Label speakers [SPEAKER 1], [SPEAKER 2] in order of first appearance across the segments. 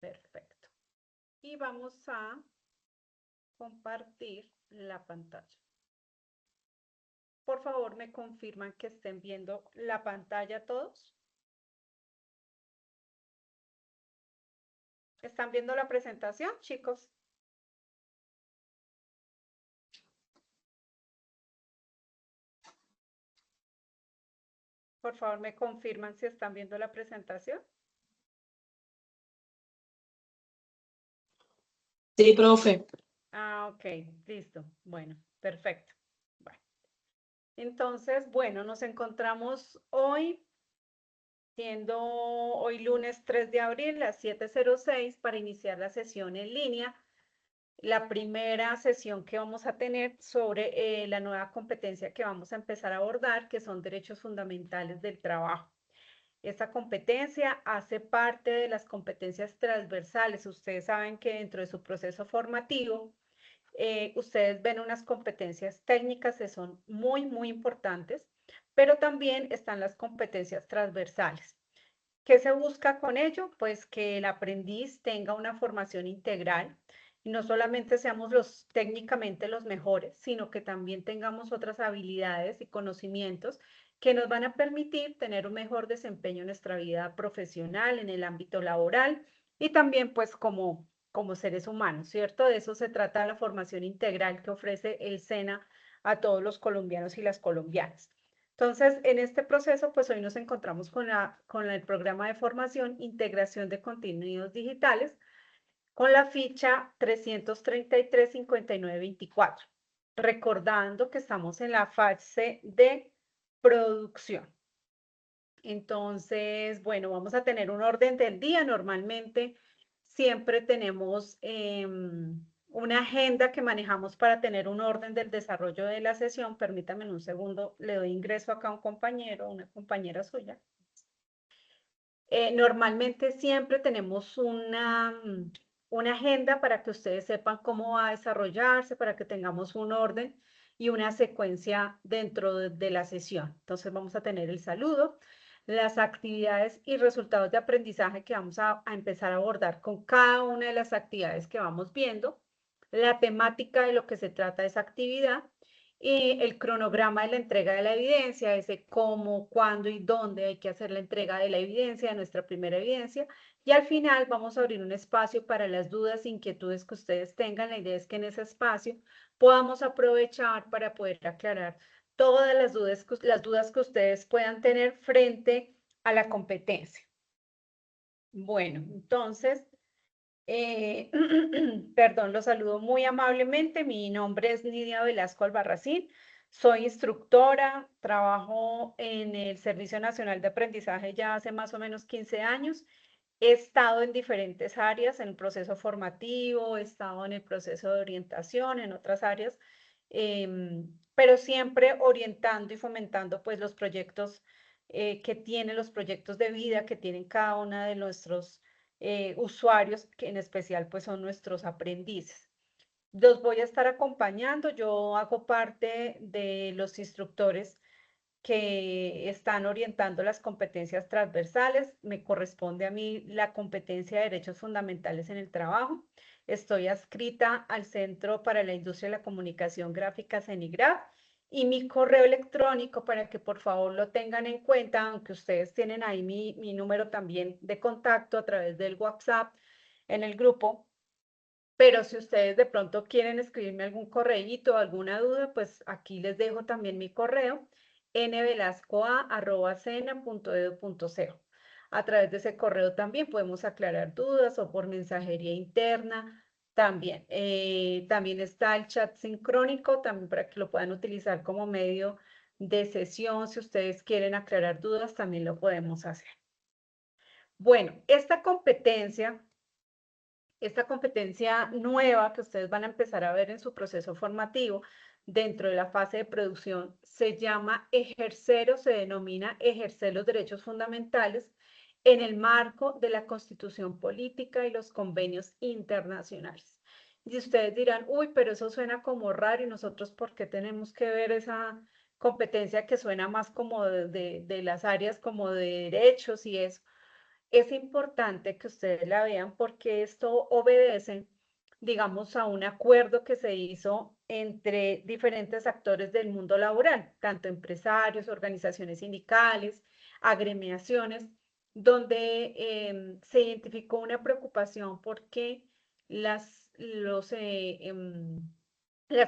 [SPEAKER 1] Perfecto. Y vamos a compartir la pantalla. Por favor, me confirman que estén viendo la pantalla todos. ¿Están viendo la presentación, chicos? Por favor, me confirman si están viendo la presentación.
[SPEAKER 2] Sí, profe.
[SPEAKER 1] Ah, ok, listo. Bueno, perfecto. Bueno. Entonces, bueno, nos encontramos hoy, siendo hoy lunes 3 de abril, las 7:06, para iniciar la sesión en línea. La primera sesión que vamos a tener sobre la nueva competencia que vamos a empezar a abordar, que son derechos fundamentales del trabajo. Esta competencia hace parte de las competencias transversales. Ustedes saben que dentro de su proceso formativo, ustedes ven unas competencias técnicas que son muy, muy importantes, pero también están las competencias transversales. ¿Qué se busca con ello? Pues que el aprendiz tenga una formación integral y no solamente seamos técnicamente los mejores, sino que también tengamos otras habilidades y conocimientos que nos van a permitir tener un mejor desempeño en nuestra vida profesional, en el ámbito laboral y también pues como seres humanos, ¿cierto? De eso se trata la formación integral que ofrece el SENA a todos los colombianos y las colombianas. Entonces, en este proceso, pues hoy nos encontramos con el programa de formación Integración de Contenidos Digitales, con la ficha 333-5924, recordando que estamos en la fase de producción. Entonces, bueno, vamos a tener un orden del día. Normalmente siempre tenemos una agenda que manejamos para tener un orden del desarrollo de la sesión. Permítame un segundo, le doy ingreso acá a un compañero, una compañera suya. Normalmente siempre tenemos una agenda para que ustedes sepan cómo va a desarrollarse, para que tengamos un orden y una secuencia dentro de la sesión. Entonces vamos a tener el saludo, las actividades y resultados de aprendizaje que vamos a empezar a abordar con cada una de las actividades que vamos viendo, la temática de lo que se trata de esa actividad y el cronograma de la entrega de la evidencia, ese cómo, cuándo y dónde hay que hacer la entrega de la evidencia, de nuestra primera evidencia. Y al final vamos a abrir un espacio para las dudas, inquietudes que ustedes tengan. La idea es que en ese espacio podamos aprovechar para poder aclarar todas las dudas que ustedes puedan tener frente a la competencia. Bueno, entonces, perdón, los saludo muy amablemente. Mi nombre es Nidia Velasco Albarracín. Soy instructora, trabajo en el Servicio Nacional de Aprendizaje ya hace más o menos 15 años. He estado en diferentes áreas, en el proceso formativo, he estado en el proceso de orientación, en otras áreas, pero siempre orientando y fomentando pues los proyectos que tienen, los proyectos de vida que tienen cada uno de nuestros usuarios, que en especial pues son nuestros aprendices. Los voy a estar acompañando, yo hago parte de los instructores que están orientando las competencias transversales. Me corresponde a mí la competencia de derechos fundamentales en el trabajo. Estoy adscrita al Centro para la Industria de la Comunicación Gráfica, CENIGRAF, y mi correo electrónico para que por favor lo tengan en cuenta, aunque ustedes tienen ahí mi número también de contacto a través del WhatsApp en el grupo. Pero si ustedes de pronto quieren escribirme algún correíto o alguna duda, pues aquí les dejo también mi correo, nvelascoa@sena.edu.co. A través de ese correo también podemos aclarar dudas o por mensajería interna también. También está el chat sincrónico, también para que lo puedan utilizar como medio de sesión. Si ustedes quieren aclarar dudas, también lo podemos hacer. Bueno, esta competencia nueva que ustedes van a empezar a ver en su proceso formativo dentro de la fase de producción se llama ejercer o se denomina ejercer los derechos fundamentales en el marco de la Constitución Política y los convenios internacionales. Y ustedes dirán, uy, pero eso suena como raro y nosotros, ¿por qué tenemos que ver esa competencia que suena más como de las áreas como de derechos y eso? es importante que ustedes la vean porque esto obedece, digamos, a un acuerdo que se hizo entre diferentes actores del mundo laboral, tanto empresarios, organizaciones sindicales, agremiaciones, donde se identificó una preocupación porque las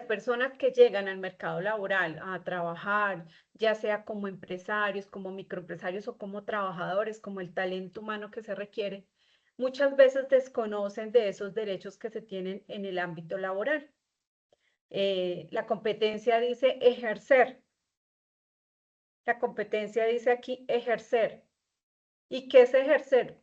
[SPEAKER 1] personas que llegan al mercado laboral a trabajar, ya sea como empresarios, como microempresarios o como trabajadores, como el talento humano que se requiere, muchas veces desconocen de esos derechos que se tienen en el ámbito laboral. La competencia dice ejercer. La competencia dice aquí ejercer. ¿Y qué es ejercer?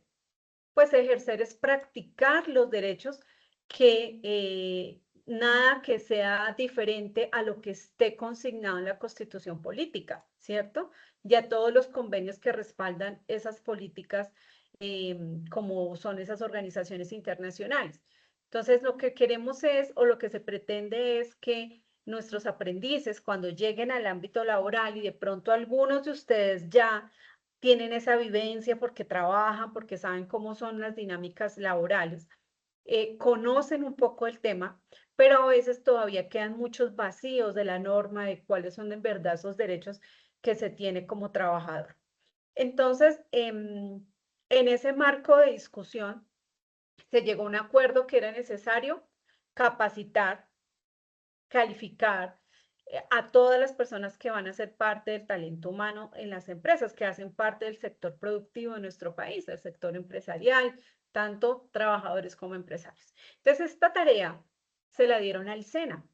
[SPEAKER 1] Pues ejercer es practicar los derechos que nada que sea diferente a lo que esté consignado en la Constitución política, ¿cierto? Ya todos los convenios que respaldan esas políticas, como son esas organizaciones internacionales. Entonces, lo que queremos es, o lo que se pretende es que nuestros aprendices, cuando lleguen al ámbito laboral y de pronto algunos de ustedes ya tienen esa vivencia porque trabajan, porque saben cómo son las dinámicas laborales, conocen un poco el tema, pero a veces todavía quedan muchos vacíos de la norma de cuáles son en verdad esos derechos que se tiene como trabajador. Entonces, en ese marco de discusión, se llegó a un acuerdo que era necesario capacitar, calificar a todas las personas que van a ser parte del talento humano en las empresas, que hacen parte del sector productivo de nuestro país, el sector empresarial, tanto trabajadores como empresarios. Entonces, esta tarea se la dieron al SENA.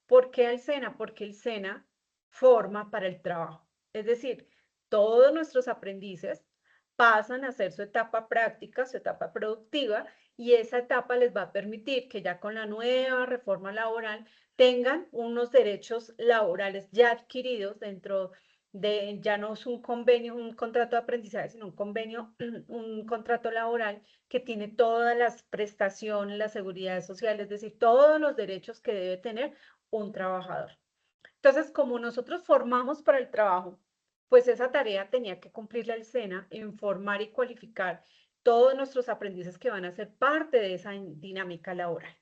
[SPEAKER 1] ¿Por qué al SENA? Porque el SENA forma para el trabajo. Es decir, todos nuestros aprendices pasan a hacer su etapa práctica, su etapa productiva, y esa etapa les va a permitir que ya con la nueva reforma laboral tengan unos derechos laborales ya adquiridos dentro de, ya no es un convenio, un contrato de aprendizaje, sino un convenio, un contrato laboral que tiene todas las prestaciones, la seguridad social, es decir, todos los derechos que debe tener un trabajador. Entonces, como nosotros formamos para el trabajo, pues esa tarea tenía que cumplirla el SENA, informar y cualificar todos nuestros aprendices que van a ser parte de esa dinámica laboral.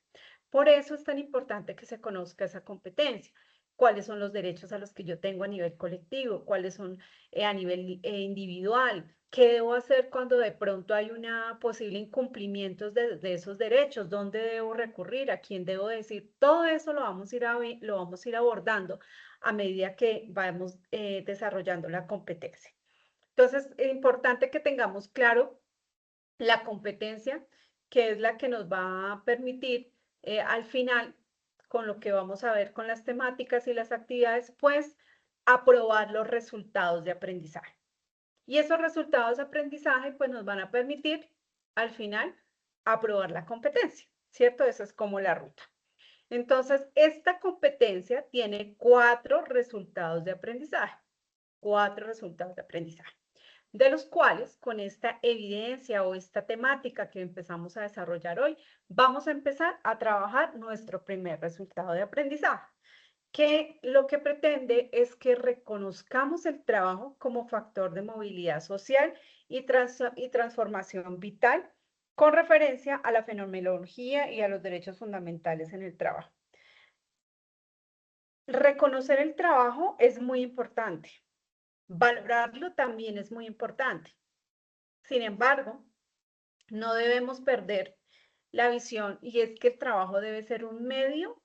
[SPEAKER 1] Por eso es tan importante que se conozca esa competencia, cuáles son los derechos a los que yo tengo a nivel colectivo, cuáles son a nivel individual, qué debo hacer cuando de pronto hay una posible incumplimiento de esos derechos, dónde debo recurrir, a quién debo decir, todo eso lo vamos a ir abordando a medida que vamos desarrollando la competencia. Entonces, es importante que tengamos claro la competencia, que es la que nos va a permitir al final, con lo que vamos a ver con las temáticas y las actividades, pues aprobar los resultados de aprendizaje. Y esos resultados de aprendizaje pues nos van a permitir al final aprobar la competencia, ¿cierto? Esa es como la ruta. Entonces, esta competencia tiene 4 resultados de aprendizaje, de los cuales con esta evidencia o esta temática que empezamos a desarrollar hoy, vamos a empezar a trabajar nuestro primer resultado de aprendizaje, que lo que pretende es que reconozcamos el trabajo como factor de movilidad social y transformación vital con referencia a la fenomenología y a los derechos fundamentales en el trabajo. Reconocer el trabajo es muy importante. Valorarlo también es muy importante. Sin embargo, no debemos perder la visión y es que el trabajo debe ser un medio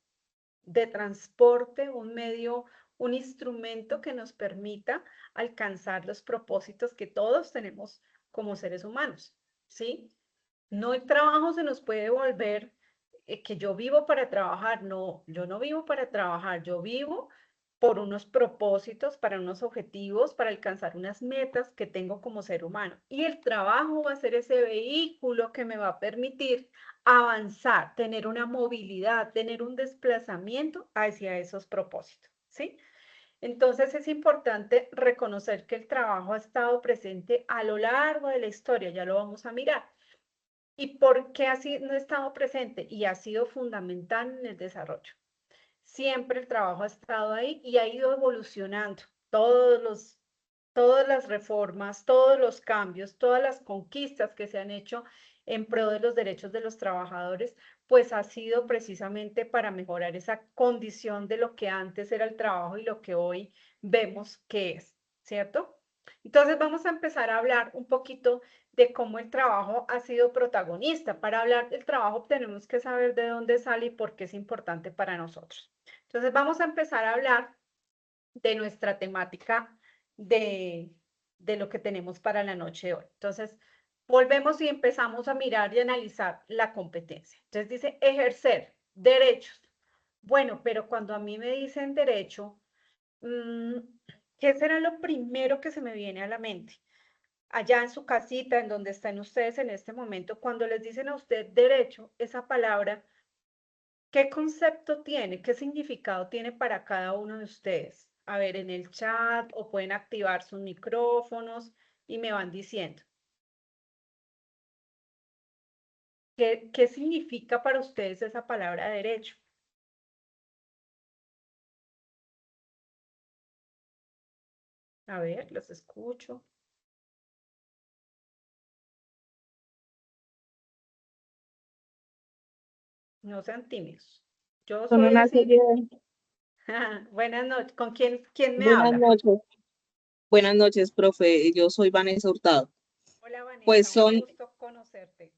[SPEAKER 1] de transporte, un instrumento que nos permita alcanzar los propósitos que todos tenemos como seres humanos, ¿sí? No, el trabajo se nos puede volver que yo vivo para trabajar. No, yo no vivo para trabajar, yo vivo por unos propósitos, para unos objetivos, para alcanzar unas metas que tengo como ser humano. Y el trabajo va a ser ese vehículo que me va a permitir avanzar, tener una movilidad, tener un desplazamiento hacia esos propósitos, ¿sí? Entonces es importante reconocer que el trabajo ha estado presente a lo largo de la historia, ya lo vamos a mirar. ¿Y por qué así no ha estado presente? Y ha sido fundamental en el desarrollo. Siempre el trabajo ha estado ahí y ha ido evolucionando. todas las reformas, todos los cambios, todas las conquistas que se han hecho en pro de los derechos de los trabajadores, pues ha sido precisamente para mejorar esa condición de lo que antes era el trabajo y lo que hoy vemos que es, ¿cierto? Entonces vamos a empezar a hablar un poquito de cómo el trabajo ha sido protagonista. Para hablar del trabajo tenemos que saber de dónde sale y por qué es importante para nosotros. Entonces vamos a empezar a hablar de nuestra temática de, de lo que tenemos para la noche de hoy. Entonces, volvemos y empezamos a mirar y analizar la competencia. Entonces dice ejercer derechos. Bueno, pero cuando a mí me dicen derecho, ¿qué será lo primero que se me viene a la mente? Allá en su casita, en donde están ustedes en este momento, cuando les dicen a usted derecho, esa palabra, ¿qué concepto tiene? ¿Qué significado tiene para cada uno de ustedes? A ver, en el chat o pueden activar sus micrófonos y me van diciendo. ¿Qué significa para ustedes esa palabra derecho? A ver, los escucho. No sean tímidos. Yo
[SPEAKER 2] Son
[SPEAKER 1] soy
[SPEAKER 2] una
[SPEAKER 1] así.
[SPEAKER 2] serie de...
[SPEAKER 1] Buenas noches. ¿Con quién me
[SPEAKER 2] Buenas
[SPEAKER 1] habla?
[SPEAKER 2] noches. Buenas noches, profe. Yo soy Vanessa Hurtado.
[SPEAKER 1] Hola Vanessa,
[SPEAKER 2] Pues
[SPEAKER 1] un
[SPEAKER 2] son
[SPEAKER 1] gusto conocerte.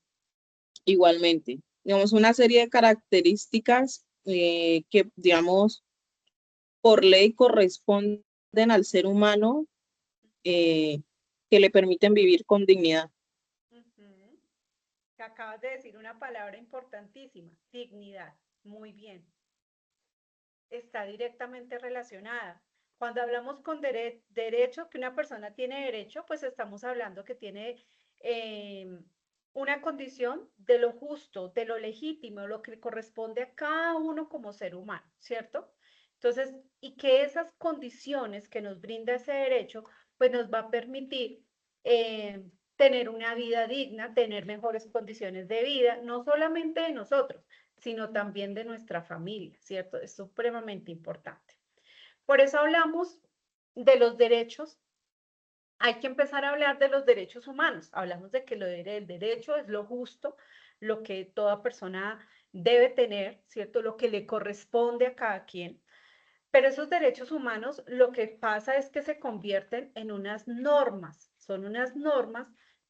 [SPEAKER 2] igualmente, digamos, una serie de características que, digamos, por ley corresponden al ser humano eh, que le permiten vivir con dignidad.
[SPEAKER 1] Ujú. Acabas de decir una palabra importantísima, dignidad. Muy bien. Está directamente relacionada. Cuando hablamos con derecho, que una persona tiene derecho, pues estamos hablando que tiene una condición de lo justo, de lo legítimo, lo que corresponde a cada uno como ser humano, ¿cierto? Entonces, y que esas condiciones que nos brinda ese derecho, pues nos va a permitir tener una vida digna, tener mejores condiciones de vida, no solamente de nosotros, sino también de nuestra familia, ¿cierto? Es supremamente importante. Por eso hablamos de los derechos. Hay que empezar a hablar de los derechos humanos. Hablamos de que el derecho es lo justo, lo que toda persona debe tener, ¿cierto? Lo que le corresponde a cada quien. Pero esos derechos humanos lo que pasa es que se convierten en unas normas, son unas normas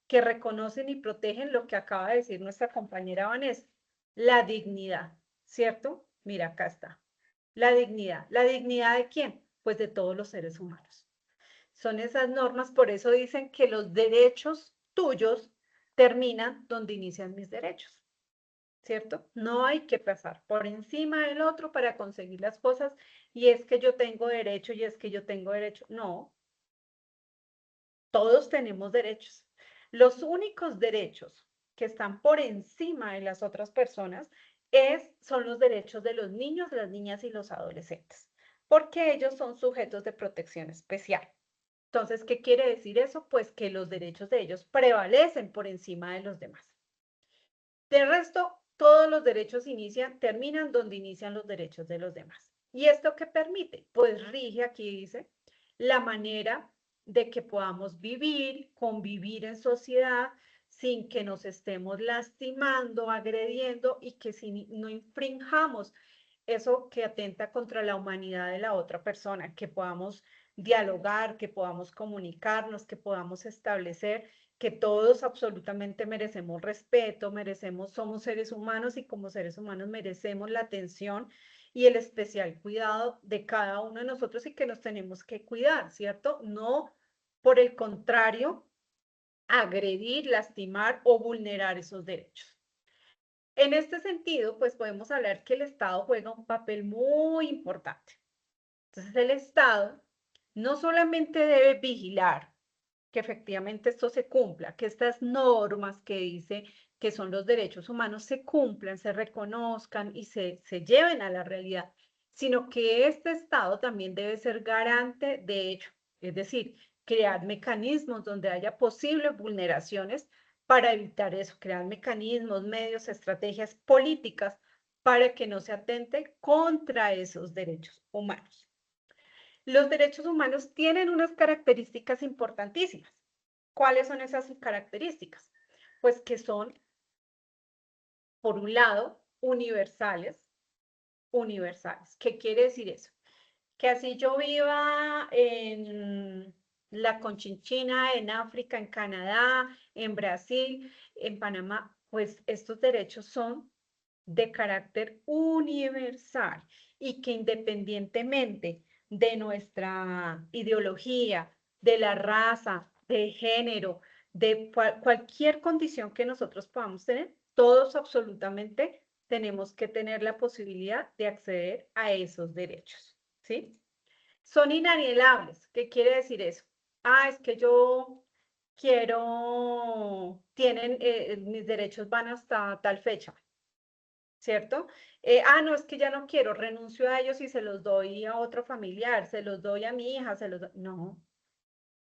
[SPEAKER 1] que reconocen y protegen lo que acaba de decir nuestra compañera Vanessa, la dignidad, ¿cierto? Mira, acá está. La dignidad. ¿La dignidad de quién? Pues de todos los seres humanos. Son esas normas, por eso dicen que los derechos tuyos terminan donde inician mis derechos. ¿Cierto? No hay que pasar por encima del otro para conseguir las cosas y es que yo tengo derecho y es que yo tengo derecho. No, todos tenemos derechos. Los únicos derechos que están por encima de las otras personas son los derechos de los niños, las niñas y los adolescentes, porque ellos son sujetos de protección especial. Entonces, ¿qué quiere decir eso? Pues que los derechos de ellos prevalecen por encima de los demás. De resto, todos los derechos terminan donde inician los derechos de los demás. ¿Y esto qué permite? Pues rige, aquí dice, la manera de que podamos vivir, convivir en sociedad sin que nos estemos lastimando, agrediendo y que si no infringamos eso que atenta contra la humanidad de la otra persona, que podamos dialogar, que podamos comunicarnos, que podamos establecer que todos absolutamente merecemos respeto, somos seres humanos y como seres humanos merecemos la atención y el especial cuidado de cada uno de nosotros y que nos tenemos que cuidar, ¿cierto? No, por el contrario, agredir, lastimar o vulnerar esos derechos. En este sentido, pues podemos hablar que el Estado juega un papel muy importante. Entonces, el Estado no solamente debe vigilar que efectivamente esto se cumpla, que estas normas que dice que son los derechos humanos se cumplan, se reconozcan y se lleven a la realidad, sino que este Estado también debe ser garante de ello, es decir, crear mecanismos donde haya posibles vulneraciones para evitar eso, crear mecanismos, medios, estrategias políticas para que no se atente contra esos derechos humanos. Los derechos humanos tienen unas características importantísimas. ¿Cuáles son esas características? Pues que son, por un lado, universales. ¿Qué quiere decir eso? Que así yo viva en la Conchinchina, en África, en Canadá, en Brasil, en Panamá, pues estos derechos son de carácter universal y que independientemente de nuestra ideología, de la raza, de género, de cualquier condición que nosotros podamos tener, todos absolutamente tenemos que tener la posibilidad de acceder a esos derechos, ¿sí? Son inalienables. ¿Qué quiere decir eso? Ah, es que yo quiero, mis derechos van hasta tal fecha, ¿cierto? No, es que ya no quiero, renuncio a ellos y se los doy a otro familiar, se los doy a mi hija, No,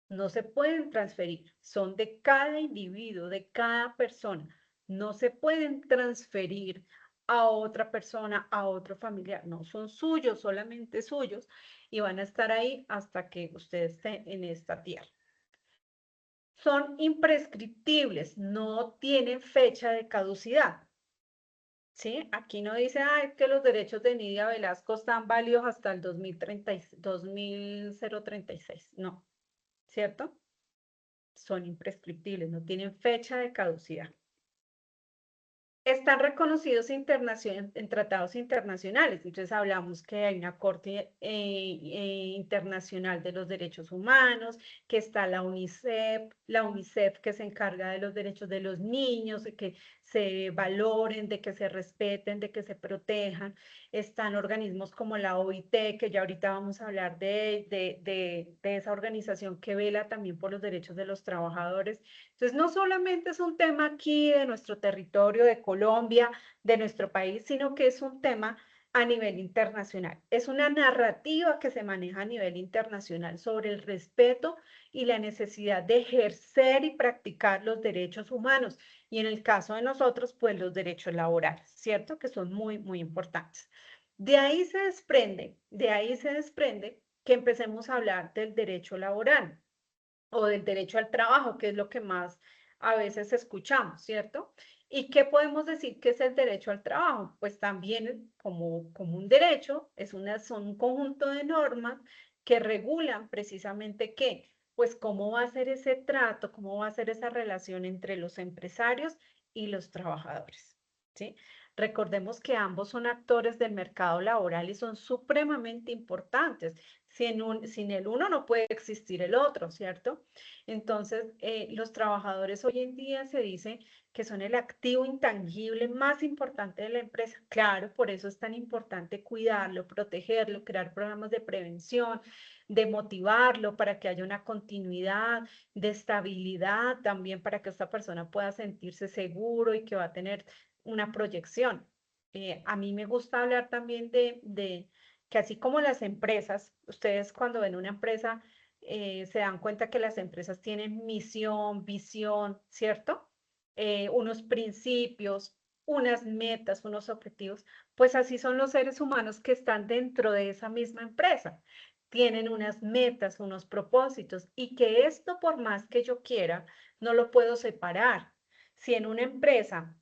[SPEAKER 1] no se pueden transferir, son de cada individuo, de cada persona. No se pueden transferir a otra persona, a otro familiar. No, son suyos, solamente suyos, y van a estar ahí hasta que usted esté en esta tierra. Son imprescriptibles, no tienen fecha de caducidad. ¿Sí? Aquí no dice, es que los derechos de Nidia Velasco están válidos hasta el 2036. No, ¿cierto? Son imprescriptibles, no tienen fecha de caducidad. Están reconocidos en tratados internacionales. Entonces hablamos que hay una Corte Internacional de los Derechos Humanos, que está la UNICEF que se encarga de los derechos de los niños, de que se valoren, de que se respeten, de que se protejan. Están organismos como la OIT, que ya ahorita vamos a hablar de esa organización que vela también por los derechos de los trabajadores. Entonces, no solamente es un tema aquí de nuestro territorio, de Colombia, de nuestro país, sino que es un tema a nivel internacional. Es una narrativa que se maneja a nivel internacional sobre el respeto y la necesidad de ejercer y practicar los derechos humanos. Y en el caso de nosotros, pues los derechos laborales, ¿cierto? Que son muy, muy importantes. De ahí se desprende que empecemos a hablar del derecho laboral o del derecho al trabajo, que es lo que más a veces escuchamos, ¿cierto? ¿Y qué podemos decir que es el derecho al trabajo? Pues también como un derecho, son un conjunto de normas que regulan precisamente qué, pues cómo va a ser ese trato, cómo va a ser esa relación entre los empresarios y los trabajadores, ¿sí? Recordemos que ambos son actores del mercado laboral y son supremamente importantes. Sin el uno no puede existir el otro, ¿cierto? Entonces, los trabajadores hoy en día se dice que son el activo intangible más importante de la empresa. Claro, por eso es tan importante cuidarlo, protegerlo, crear programas de prevención, de motivarlo para que haya una continuidad, de estabilidad también para que esta persona pueda sentirse seguro y que va a tener una proyección. A mí me gusta hablar también de que así como las empresas, ustedes cuando ven una empresa se dan cuenta que las empresas tienen misión, visión, ¿cierto? Unos principios, unas metas, unos objetivos, pues así son los seres humanos que están dentro de esa misma empresa. Tienen unas metas, unos propósitos y que esto por más que yo quiera, no lo puedo separar. Si en una empresa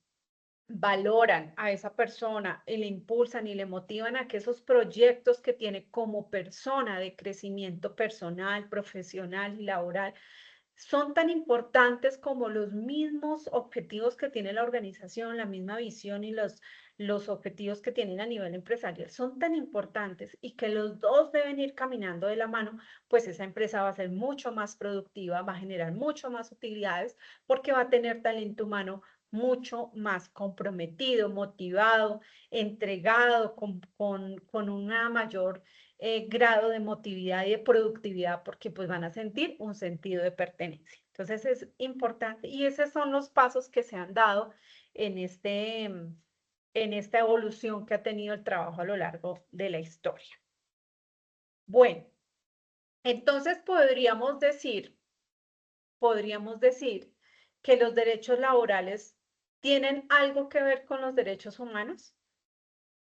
[SPEAKER 1] valoran a esa persona y le impulsan y le motivan a que esos proyectos que tiene como persona de crecimiento personal, profesional y laboral son tan importantes como los mismos objetivos que tiene la organización, la misma visión y los objetivos que tienen a nivel empresarial son tan importantes y que los dos deben ir caminando de la mano, pues esa empresa va a ser mucho más productiva, va a generar mucho más utilidades porque va a tener talento humano mucho más comprometido, motivado, entregado, con una mayor grado de emotividad y de productividad porque pues van a sentir un sentido de pertenencia. Entonces es importante y esos son los pasos que se han dado en, en esta evolución que ha tenido el trabajo a lo largo de la historia. Bueno, entonces podríamos decir que los derechos laborales tienen algo que ver con los derechos humanos.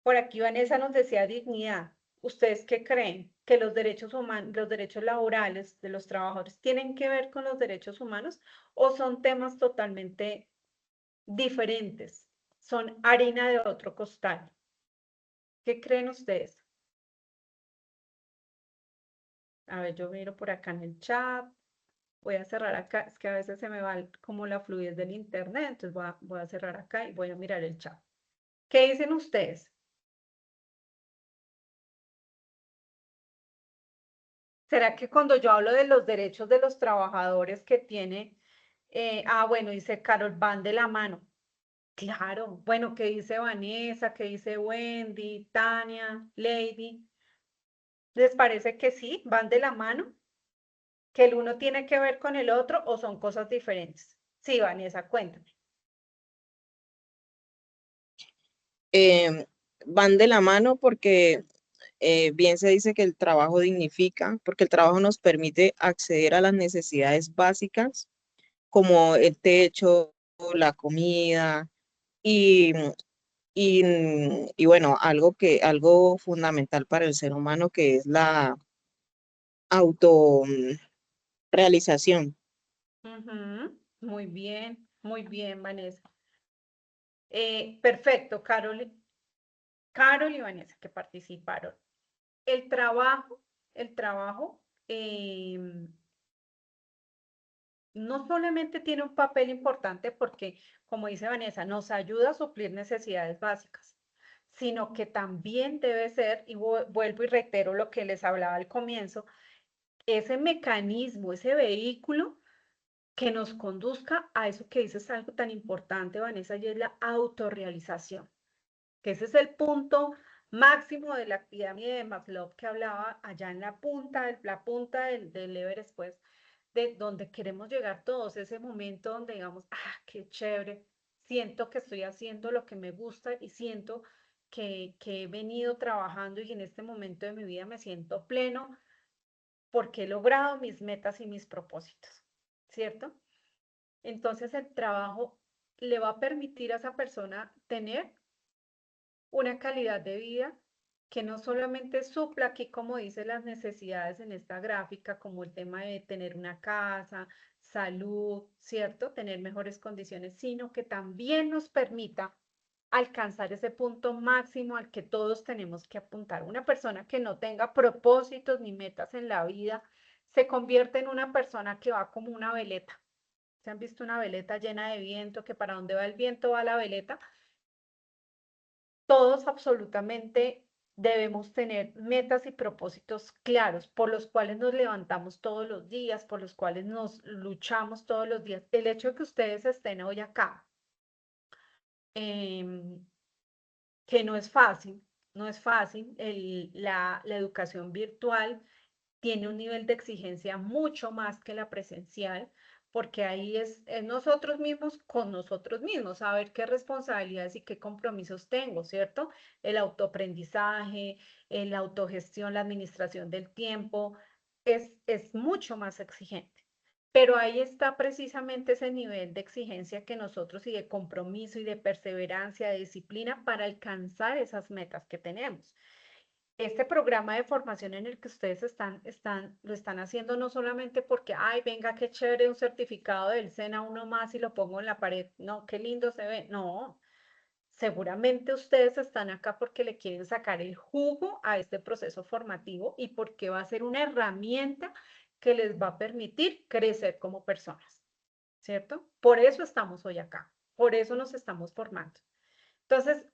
[SPEAKER 1] Por aquí Vanessa nos decía dignidad. ¿Ustedes qué creen? que los derechos humanos, los derechos laborales de los trabajadores tienen que ver con los derechos humanos o son temas totalmente diferentes? Son harina de otro costal. ¿Qué creen ustedes? A ver, yo miro por acá en el chat. Voy a cerrar acá. Es que a veces se me va como la fluidez del internet. Entonces voy a cerrar acá y voy a mirar el chat. ¿Qué dicen ustedes? ¿Será que cuando yo hablo de los derechos de los trabajadores que tiene, bueno, dice Carol, van de la mano? Claro, bueno, ¿qué dice Vanessa? ¿Qué dice Wendy, Tania, Lady? ¿Les parece que sí, van de la mano? ¿Que el uno tiene que ver con el otro o son cosas diferentes? Sí, Vanessa, cuéntame.
[SPEAKER 2] Van de la mano porque bien se dice que el trabajo dignifica, porque el trabajo nos permite acceder a las necesidades básicas como el techo, la comida y, y bueno, algo fundamental para el ser humano que es la autorrealización.
[SPEAKER 1] Muy bien, Vanessa. Perfecto, Carol y Vanessa que participaron. El trabajo no solamente tiene un papel importante porque, como dice Vanessa, nos ayuda a suplir necesidades básicas, sino que también debe ser, y vuelvo y reitero lo que les hablaba al comienzo, ese mecanismo, ese vehículo que nos conduzca a eso que dices algo tan importante, Vanessa, y es la autorrealización, que ese es el punto máximo de la pirámide de Maslow que hablaba allá en la punta del Everest, pues, de donde queremos llegar todos, ese momento donde digamos, qué chévere, siento que estoy haciendo lo que me gusta y siento que he venido trabajando y en este momento de mi vida me siento pleno porque he logrado mis metas y mis propósitos, ¿cierto? Entonces el trabajo le va a permitir a esa persona tener una calidad de vida que no solamente supla aquí, como dice, las necesidades en esta gráfica, como el tema de tener una casa, salud, ¿cierto? Tener mejores condiciones, sino que también nos permita alcanzar ese punto máximo al que todos tenemos que apuntar. Una persona que no tenga propósitos ni metas en la vida se convierte en una persona que va como una veleta. ¿Se han visto una veleta llena de viento? Que para dónde va el viento va la veleta. Todos absolutamente debemos tener metas y propósitos claros por los cuales nos levantamos todos los días, por los cuales nos luchamos todos los días. El hecho de que ustedes estén hoy acá, em, que no es fácil, no es fácil, la educación virtual tiene un nivel de exigencia mucho más que la presencial, porque ahí es nosotros mismos con nosotros mismos, saber qué responsabilidades y qué compromisos tengo, ¿cierto? El autoaprendizaje, la autogestión, la administración del tiempo, es mucho más exigente. Pero ahí está precisamente ese nivel de exigencia que nosotros y de compromiso y de perseverancia, de disciplina para alcanzar esas metas que tenemos. Este programa de formación en el que ustedes lo están haciendo no solamente porque, ay, venga, qué chévere un certificado del SENA, uno más y lo pongo en la pared, no, qué lindo se ve, no, seguramente ustedes están acá porque le quieren sacar el jugo a este proceso formativo y porque va a ser una herramienta que les va a permitir crecer como personas, ¿cierto? Por eso estamos hoy acá, por eso nos estamos formando. Entonces,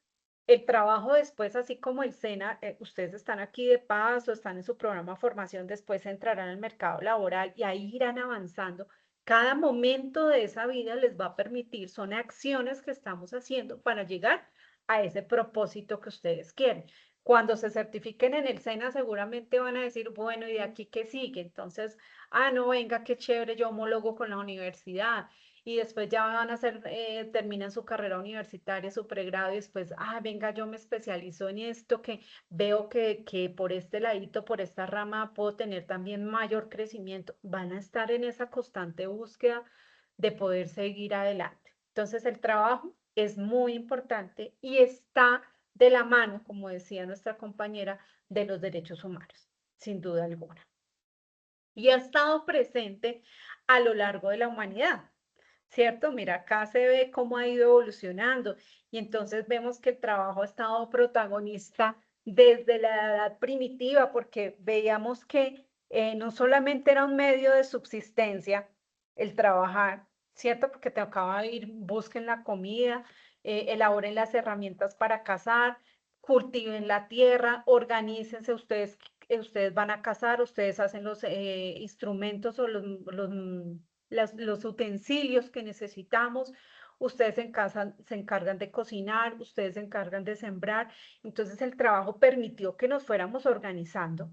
[SPEAKER 1] el trabajo después, así como el SENA, ustedes están aquí de paso, están en su programa de formación, después entrarán al mercado laboral y ahí irán avanzando. Cada momento de esa vida les va a permitir, son acciones que estamos haciendo para llegar a ese propósito que ustedes quieren. Cuando se certifiquen en el SENA, seguramente van a decir, bueno, ¿y de aquí qué sigue? Entonces, no, venga, qué chévere, yo homólogo con la universidad y después ya van a hacer, terminan su carrera universitaria, su pregrado y después, venga, yo me especializo en esto, que veo que por este ladito, por esta rama puedo tener también mayor crecimiento. Van a estar en esa constante búsqueda de poder seguir adelante. Entonces, el trabajo es muy importante y está de la mano, como decía nuestra compañera, de los derechos humanos. sin duda alguna. Y ha estado presente a lo largo de la humanidad, ¿cierto? Mira, acá se ve cómo ha ido evolucionando y entonces vemos que el trabajo ha estado protagonista desde la edad primitiva, porque veíamos que no solamente era un medio de subsistencia el trabajar, ¿cierto? Porque te acaba de ir, busquen la comida, elaboren las herramientas para cazar, cultiven la tierra, organícense ustedes. Ustedes van a cazar, ustedes hacen los instrumentos o los utensilios que necesitamos, ustedes se encargan de cocinar, ustedes se encargan de sembrar. Entonces el trabajo permitió que nos fuéramos organizando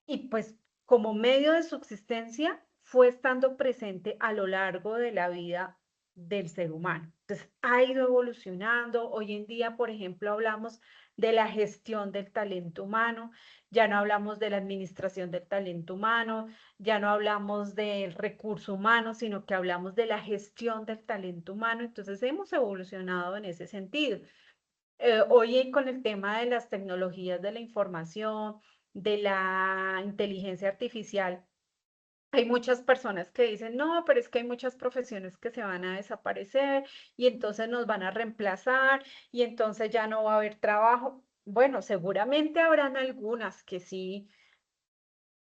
[SPEAKER 1] y pues como medio de subsistencia fue estando presente a lo largo de la vida del ser humano. Entonces ha ido evolucionando. Hoy en día, por ejemplo, hablamos de la gestión del talento humano, ya no hablamos de la administración del talento humano, ya no hablamos del recurso humano, sino que hablamos de la gestión del talento humano. Entonces hemos evolucionado en ese sentido. Hoy con el tema de las tecnologías de la información, de la inteligencia artificial, hay muchas personas que dicen, no, pero es que hay muchas profesiones que se van a desaparecer y entonces nos van a reemplazar y entonces ya no va a haber trabajo. Bueno, seguramente habrán algunas que sí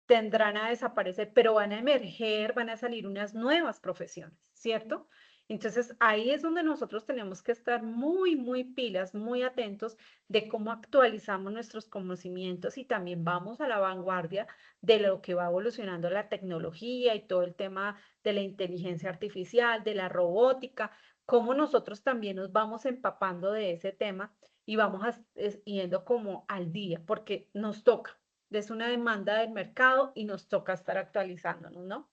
[SPEAKER 1] tendrán a desaparecer, pero van a emerger, van a salir unas nuevas profesiones, ¿cierto? Entonces ahí es donde nosotros tenemos que estar muy, muy pilas, muy atentos de cómo actualizamos nuestros conocimientos y también vamos a la vanguardia de lo que va evolucionando la tecnología y todo el tema de la inteligencia artificial, de la robótica, cómo nosotros también nos vamos empapando de ese tema y vamos yendo como al día, porque nos toca, es una demanda del mercado y nos toca estar actualizándonos, ¿no?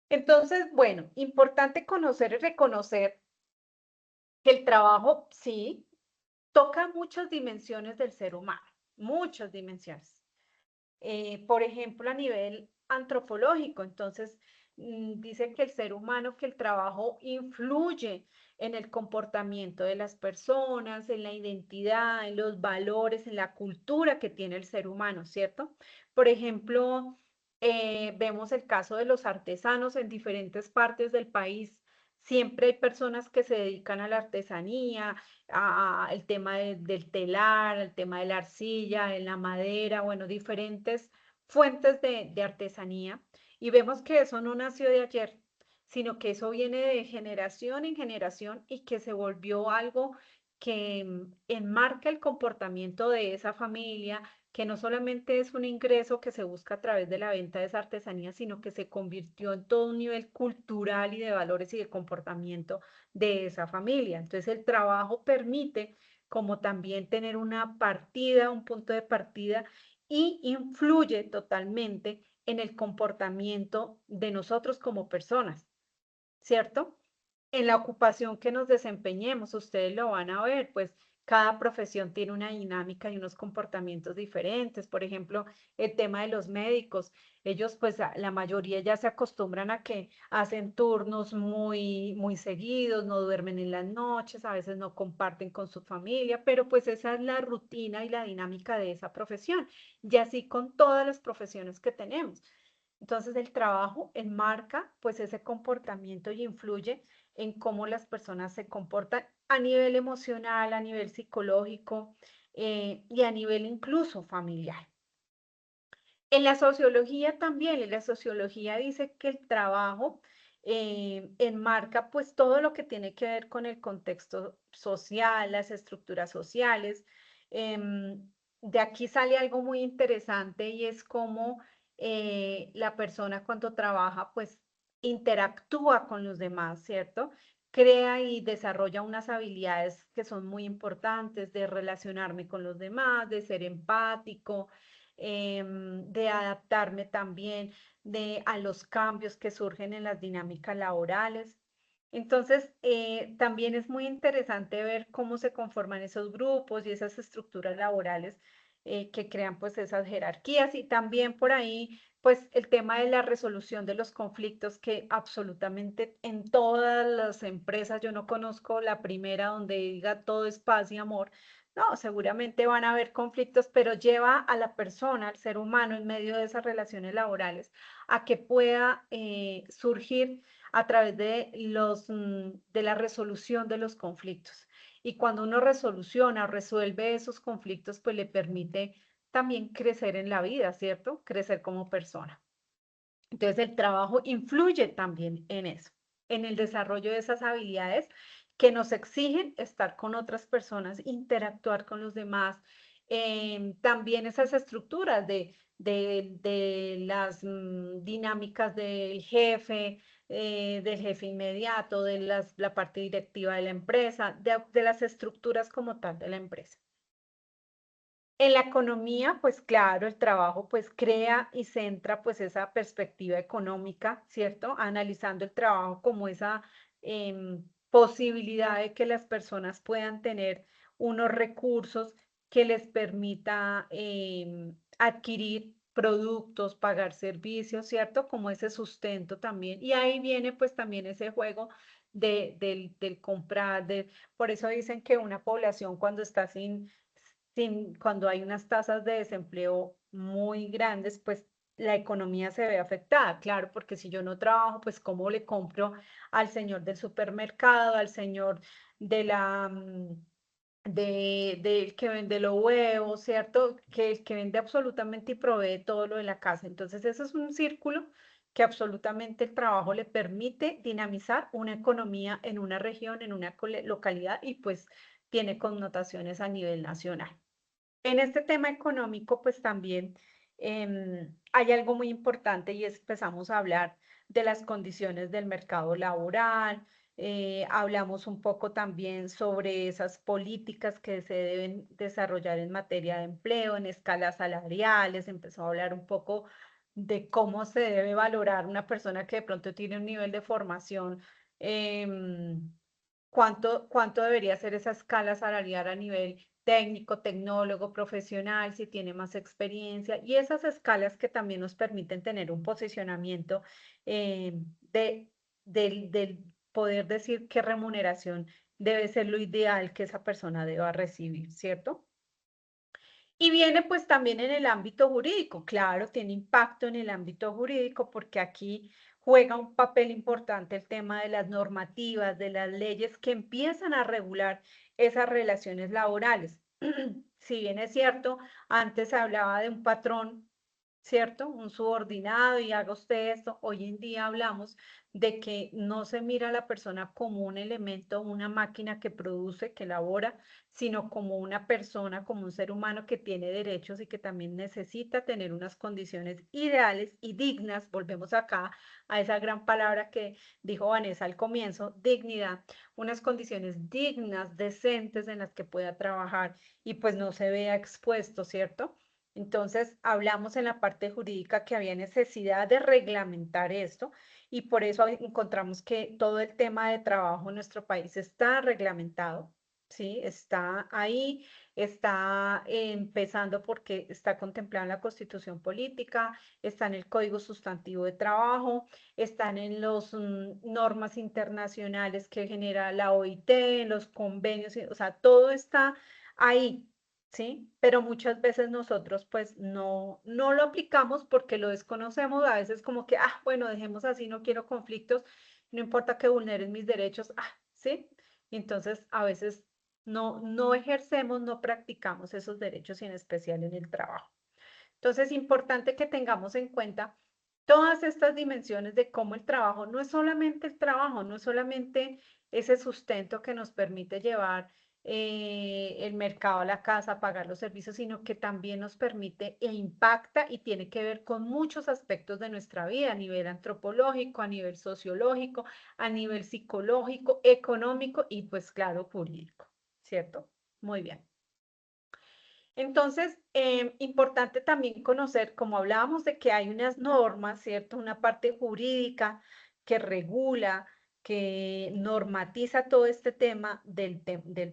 [SPEAKER 1] Entonces, bueno, importante conocer y reconocer que el trabajo, sí, toca muchas dimensiones del ser humano, muchas dimensiones. Por ejemplo, a nivel antropológico, entonces dice que el ser humano, que el trabajo influye en el comportamiento de las personas, en la identidad, en los valores, en la cultura que tiene el ser humano, ¿cierto? Por ejemplo, vemos el caso de los artesanos en diferentes partes del país. Siempre hay personas que se dedican a la artesanía, el tema del telar, el tema de la arcilla, en la madera, bueno, diferentes fuentes de artesanía. Y vemos que eso no nació de ayer, sino que eso viene de generación en generación y que se volvió algo que enmarca el comportamiento de esa familia, que no solamente es un ingreso que se busca a través de la venta de esa artesanía, sino que se convirtió en todo un nivel cultural y de valores y de comportamiento de esa familia. Entonces el trabajo permite como también tener una partida, un punto de partida y influye totalmente en el comportamiento de nosotros como personas, ¿cierto? En la ocupación que nos desempeñemos, ustedes lo van a ver, pues cada profesión tiene una dinámica y unos comportamientos diferentes. Por ejemplo, el tema de los médicos, ellos pues la mayoría ya se acostumbran a que hacen turnos muy, muy seguidos, no duermen en las noches, a veces no comparten con su familia, pero pues esa es la rutina y la dinámica de esa profesión, y así con todas las profesiones que tenemos. Entonces el trabajo enmarca pues ese comportamiento y influye en cómo las personas se comportan a nivel emocional, a nivel psicológico y a nivel incluso familiar. En la sociología también, en la sociología dice que el trabajo enmarca pues todo lo que tiene que ver con el contexto social, las estructuras sociales. De aquí sale algo muy interesante y es cómo la persona cuando trabaja pues interactúa con los demás, ¿cierto? Crea y desarrolla unas habilidades que son muy importantes de relacionarme con los demás, de ser empático, de adaptarme también a los cambios que surgen en las dinámicas laborales. Entonces, también es muy interesante ver cómo se conforman esos grupos y esas estructuras laborales que crean pues esas jerarquías y también por ahí pues el tema de la resolución de los conflictos que absolutamente en todas las empresas yo no conozco la primera donde diga todo es paz y amor, No, seguramente van a haber conflictos, pero lleva a la persona, al ser humano, en medio de esas relaciones laborales, a que pueda surgir a través de la resolución de los conflictos. Y cuando uno resoluciona o resuelve esos conflictos, pues le permite también crecer en la vida, ¿cierto? Crecer como persona. Entonces el trabajo influye también en eso, en el desarrollo de esas habilidades que nos exigen estar con otras personas, interactuar con los demás, también esas estructuras de las dinámicas del jefe inmediato, la parte directiva de la empresa, de las estructuras como tal de la empresa. En la economía, pues claro, el trabajo pues crea y centra pues esa perspectiva económica, ¿cierto? Analizando el trabajo como esa posibilidad de que las personas puedan tener unos recursos que les permita adquirir productos, pagar servicios, ¿cierto? Como ese sustento también. Y ahí viene pues también ese juego del comprar, por eso dicen que una población cuando está cuando hay unas tasas de desempleo muy grandes, pues la economía se ve afectada, claro, porque si yo no trabajo, pues cómo le compro al señor del supermercado, al señor de la del que vende los huevos, ¿cierto? Que el que vende absolutamente y provee todo lo de la casa. Entonces, eso es un círculo que absolutamente el trabajo le permite dinamizar una economía en una región, en una localidad y pues tiene connotaciones a nivel nacional. En este tema económico, pues también hay algo muy importante y empezamos a hablar de las condiciones del mercado laboral, hablamos un poco también sobre esas políticas que se deben desarrollar en materia de empleo, en escalas salariales, empezó a hablar un poco de cómo se debe valorar una persona que de pronto tiene un nivel de formación. em, cuánto debería ser esa escala salarial a nivel técnico, tecnólogo, profesional, si tiene más experiencia, y esas escalas que también nos permiten tener un posicionamiento eh, de, del poder decir qué remuneración debe ser lo ideal que esa persona deba recibir, ¿cierto? Y viene pues también en el ámbito jurídico, claro, tiene impacto en el ámbito jurídico porque aquí juega un papel importante el tema de las normativas, de las leyes que empiezan a regular esas relaciones laborales. Si bien es cierto, antes se hablaba de un patrón, ¿cierto? Un subordinado y haga usted esto. Hoy en día hablamos de que no se mira a la persona como un elemento, una máquina que produce, que elabora, sino como una persona, como un ser humano que tiene derechos y que también necesita tener unas condiciones ideales y dignas. Volvemos acá a esa gran palabra que dijo Vanessa al comienzo, dignidad, unas condiciones dignas, decentes en las que pueda trabajar y pues no se vea expuesto, ¿cierto? Entonces, hablamos en la parte jurídica que había necesidad de reglamentar esto y por eso encontramos que todo el tema de trabajo en nuestro país está reglamentado, ¿sí? Está ahí, está empezando porque está contemplado en la Constitución Política, está en el Código Sustantivo de Trabajo, están en las normas internacionales que genera la OIT, en los convenios, o sea, todo está ahí. ¿Sí? Pero muchas veces nosotros pues no lo aplicamos porque lo desconocemos, a veces como que, bueno, dejemos así, no quiero conflictos, no importa que vulneren mis derechos, ¿sí? Y entonces a veces no ejercemos, no practicamos esos derechos y en especial en el trabajo. Entonces es importante que tengamos en cuenta todas estas dimensiones de cómo el trabajo no es solamente el trabajo, no es solamente ese sustento que nos permite llevar el mercado a la casa, pagar los servicios, sino que también nos permite e impacta y tiene que ver con muchos aspectos de nuestra vida, a nivel antropológico, a nivel sociológico, a nivel psicológico, económico y pues claro, jurídico, ¿cierto? Muy bien. Entonces, importante también conocer, como hablábamos de que hay unas normas, ¿cierto? Una parte jurídica que regula, que normatiza todo este tema del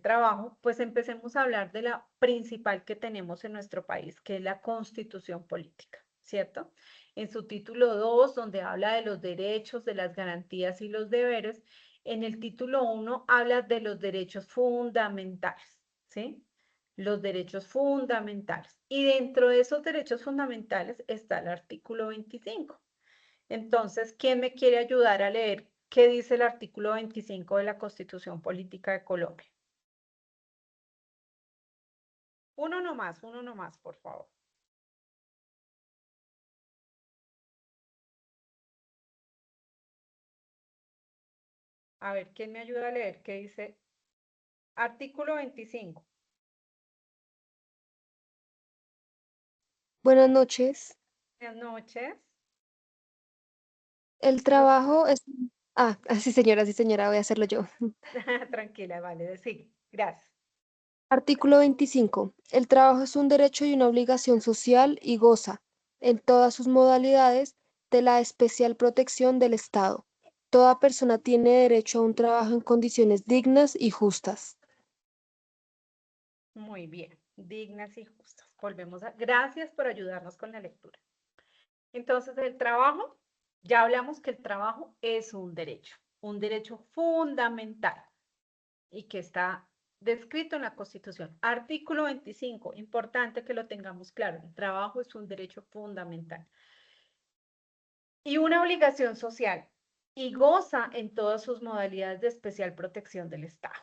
[SPEAKER 1] trabajo, pues empecemos a hablar de la principal que tenemos en nuestro país, que es la Constitución Política, ¿cierto? En su título 2, donde habla de los derechos, de las garantías y los deberes, en el título 1 habla de los derechos fundamentales, ¿sí? los derechos fundamentales. Y dentro de esos derechos fundamentales está el artículo 25. Entonces, ¿quién me quiere ayudar a leer qué dice el artículo 25 de la Constitución Política de Colombia? Uno nomás, por favor. A ver, ¿quién me ayuda a leer qué dice artículo 25?
[SPEAKER 3] Buenas noches.
[SPEAKER 1] Buenas noches.
[SPEAKER 3] El trabajo es... sí señora, voy a hacerlo yo.
[SPEAKER 1] Tranquila, vale, sí, gracias.
[SPEAKER 3] Artículo 25. El trabajo es un derecho y una obligación social y goza, en todas sus modalidades, de la especial protección del Estado. Toda persona tiene derecho a un trabajo en condiciones dignas y justas.
[SPEAKER 1] Muy bien, dignas y justas. Gracias por ayudarnos con la lectura. Entonces, el trabajo, ya hablamos que el trabajo es un derecho fundamental y que está descrito en la Constitución. Artículo 25, importante que lo tengamos claro, el trabajo es un derecho fundamental. Y una obligación social y goza en todas sus modalidades de especial protección del Estado.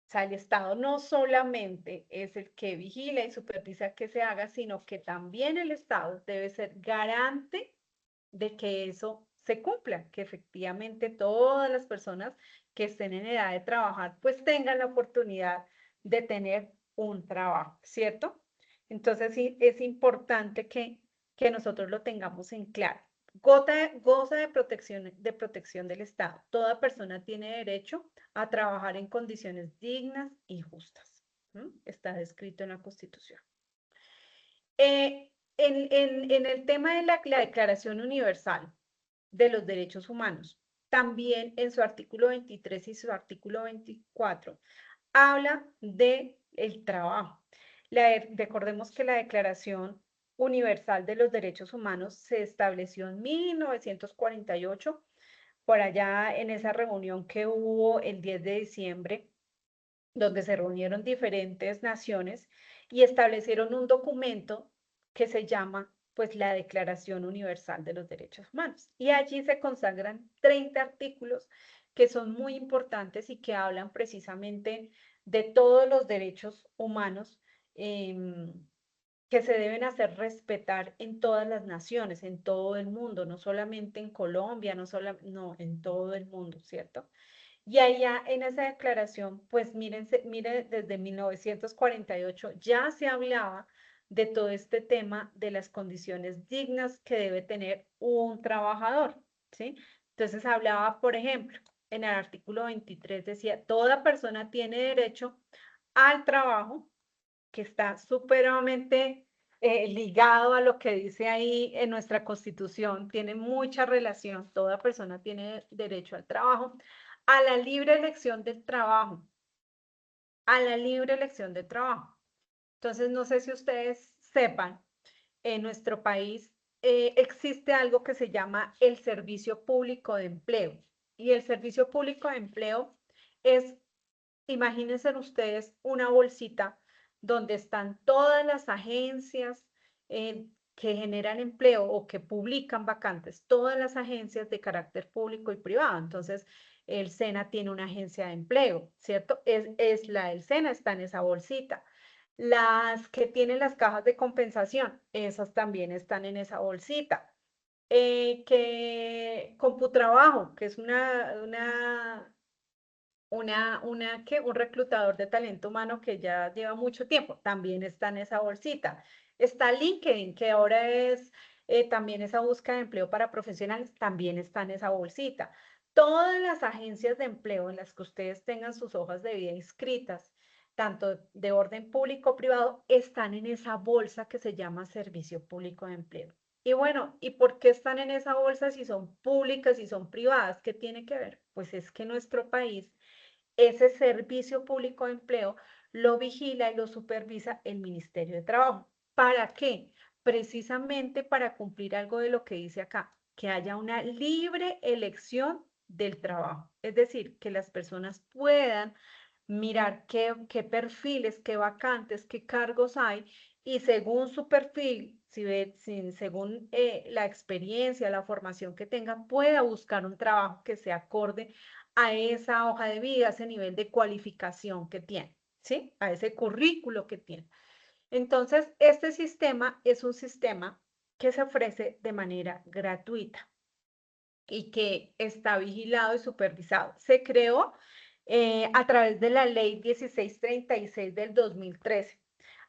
[SPEAKER 1] O sea, el Estado no solamente es el que vigila y supervisa que se haga, sino que también el Estado debe ser garante de que eso se cumpla, que efectivamente todas las personas que estén en edad de trabajar, pues tengan la oportunidad de tener un trabajo, ¿cierto? Entonces sí, es importante que nosotros lo tengamos en claro. Goza de protección del Estado. Toda persona tiene derecho a trabajar en condiciones dignas y justas. ¿Mm? Está descrito en la Constitución. En el tema de la Declaración Universal de los Derechos Humanos, también en su artículo 23 y su artículo 24, habla de el trabajo. Recordemos que la Declaración Universal de los Derechos Humanos se estableció en 1948, por allá en esa reunión que hubo el 10 de diciembre, donde se reunieron diferentes naciones y establecieron un documento que se llama pues la Declaración Universal de los Derechos Humanos. Y allí se consagran 30 artículos que son muy importantes y que hablan precisamente de todos los derechos humanos que se deben hacer respetar en todas las naciones, en todo el mundo, no solamente en Colombia, no, en todo el mundo, ¿cierto? Y allá en esa declaración, pues mire, desde 1948 ya se hablaba de todo este tema de las condiciones dignas que debe tener un trabajador, ¿sí? Entonces hablaba, por ejemplo, en el artículo 23 decía, toda persona tiene derecho al trabajo, que está supremamente ligado a lo que dice ahí en nuestra Constitución, tiene mucha relación, toda persona tiene derecho al trabajo, a la libre elección del trabajo, a la libre elección del trabajo. Entonces, no sé si ustedes sepan, en nuestro país existe algo que se llama el Servicio Público de Empleo. Y el Servicio Público de Empleo es, imagínense ustedes, una bolsita donde están todas las agencias que generan empleo o que publican vacantes, todas las agencias de carácter público y privado. Entonces, el SENA tiene una agencia de empleo, ¿cierto? Es la del SENA, está en esa bolsita. Las que tienen las cajas de compensación, esas también están en esa bolsita. Que Computrabajo, que es un reclutador de talento humano que ya lleva mucho tiempo, también está en esa bolsita. Está LinkedIn, que ahora es también esa búsqueda de empleo para profesionales, también está en esa bolsita. Todas las agencias de empleo en las que ustedes tengan sus hojas de vida inscritas, tanto de orden público o privado, están en esa bolsa que se llama Servicio Público de Empleo. Y bueno, ¿y por qué están en esa bolsa si son públicas y son privadas? ¿Qué tiene que ver? Pues es que nuestro país, ese servicio público de empleo lo vigila y lo supervisa el Ministerio de Trabajo. ¿Para qué? Precisamente para cumplir algo de lo que dice acá, que haya una libre elección del trabajo. Es decir, que las personas puedan mirar qué perfiles, qué vacantes, qué cargos hay, y según su perfil, según la experiencia, la formación que tenga, pueda buscar un trabajo que se acorde a esa hoja de vida, a ese nivel de cualificación que tiene, ¿sí? A ese currículo que tiene. Entonces, este sistema es un sistema que se ofrece de manera gratuita y que está vigilado y supervisado. Se creó a través de la ley 1636 del 2013.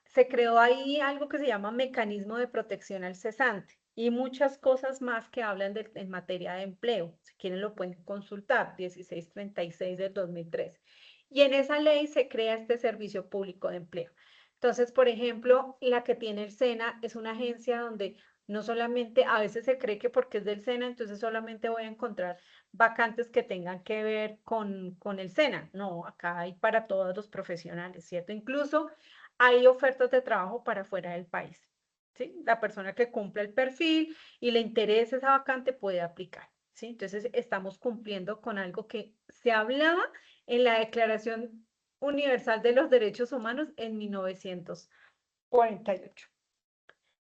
[SPEAKER 1] Se creó ahí algo que se llama mecanismo de protección al cesante y muchas cosas más que hablan en materia de empleo. Si quieren lo pueden consultar, 1636 del 2013. Y en esa ley se crea este servicio público de empleo. Entonces, por ejemplo, la que tiene el SENA es una agencia donde no solamente, a veces se cree que porque es del SENA, entonces solamente voy a encontrar vacantes que tengan que ver con el SENA. No, acá hay para todos los profesionales, ¿cierto? Incluso hay ofertas de trabajo para fuera del país, ¿sí? La persona que cumpla el perfil y le interese esa vacante puede aplicar, ¿sí? Entonces estamos cumpliendo con algo que se hablaba en la Declaración Universal de los Derechos Humanos en 1948.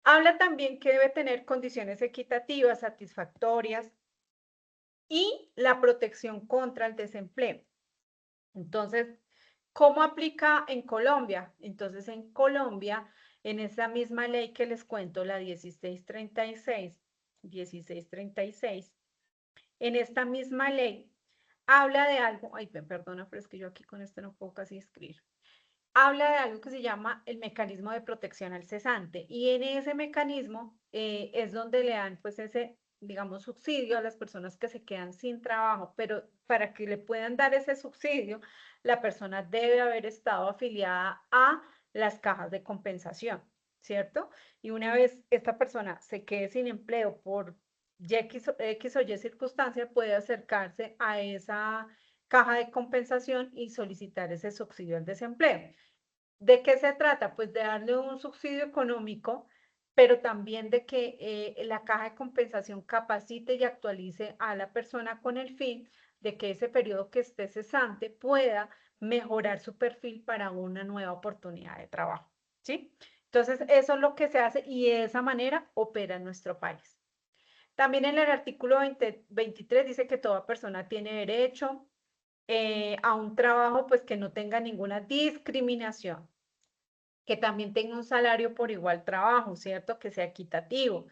[SPEAKER 1] Habla también que debe tener condiciones equitativas, satisfactorias y la protección contra el desempleo. Entonces, ¿cómo aplica en Colombia? Entonces, en Colombia, en esa misma ley que les cuento, la 1636, en esta misma ley, habla de algo, ay, perdona, pero es que yo aquí con esto no puedo casi escribir. Habla de algo que se llama el mecanismo de protección al cesante y en ese mecanismo es donde le dan pues ese, digamos, subsidio a las personas que se quedan sin trabajo, pero para que le puedan dar ese subsidio, la persona debe haber estado afiliada a las cajas de compensación, ¿cierto? Y una vez esta persona se quede sin empleo por X o Y circunstancia, puede acercarse a esa caja de compensación y solicitar ese subsidio al desempleo. ¿De qué se trata? Pues de darle un subsidio económico, pero también de que la caja de compensación capacite y actualice a la persona con el fin de que ese periodo que esté cesante pueda mejorar su perfil para una nueva oportunidad de trabajo, ¿sí? Entonces, eso es lo que se hace y de esa manera opera en nuestro país. También en el artículo 23 dice que toda persona tiene derecho a un trabajo pues que no tenga ninguna discriminación, que también tenga un salario por igual trabajo, ¿cierto? Que sea equitativo.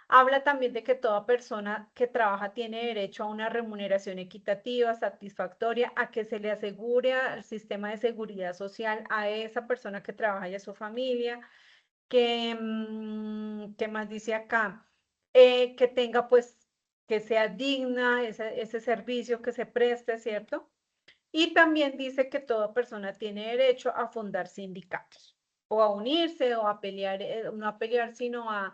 [SPEAKER 1] Habla también de que toda persona que trabaja tiene derecho a una remuneración equitativa, satisfactoria, a que se le asegure al sistema de seguridad social a esa persona que trabaja y a su familia, que, ¿qué más dice acá? Que tenga pues, que sea digna ese servicio que se preste, ¿cierto? Y también dice que toda persona tiene derecho a fundar sindicatos o a unirse o a pelear, no a pelear, sino a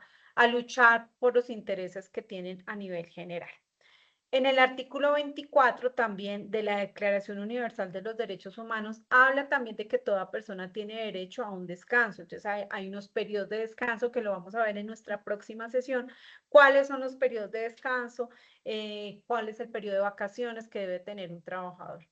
[SPEAKER 1] luchar por los intereses que tienen a nivel general. En el artículo 24 también de la Declaración Universal de los Derechos Humanos habla también de que toda persona tiene derecho a un descanso. Entonces hay unos periodos de descanso que lo vamos a ver en nuestra próxima sesión. ¿Cuáles son los periodos de descanso? ¿Cuál es el periodo de vacaciones que debe tener un trabajador?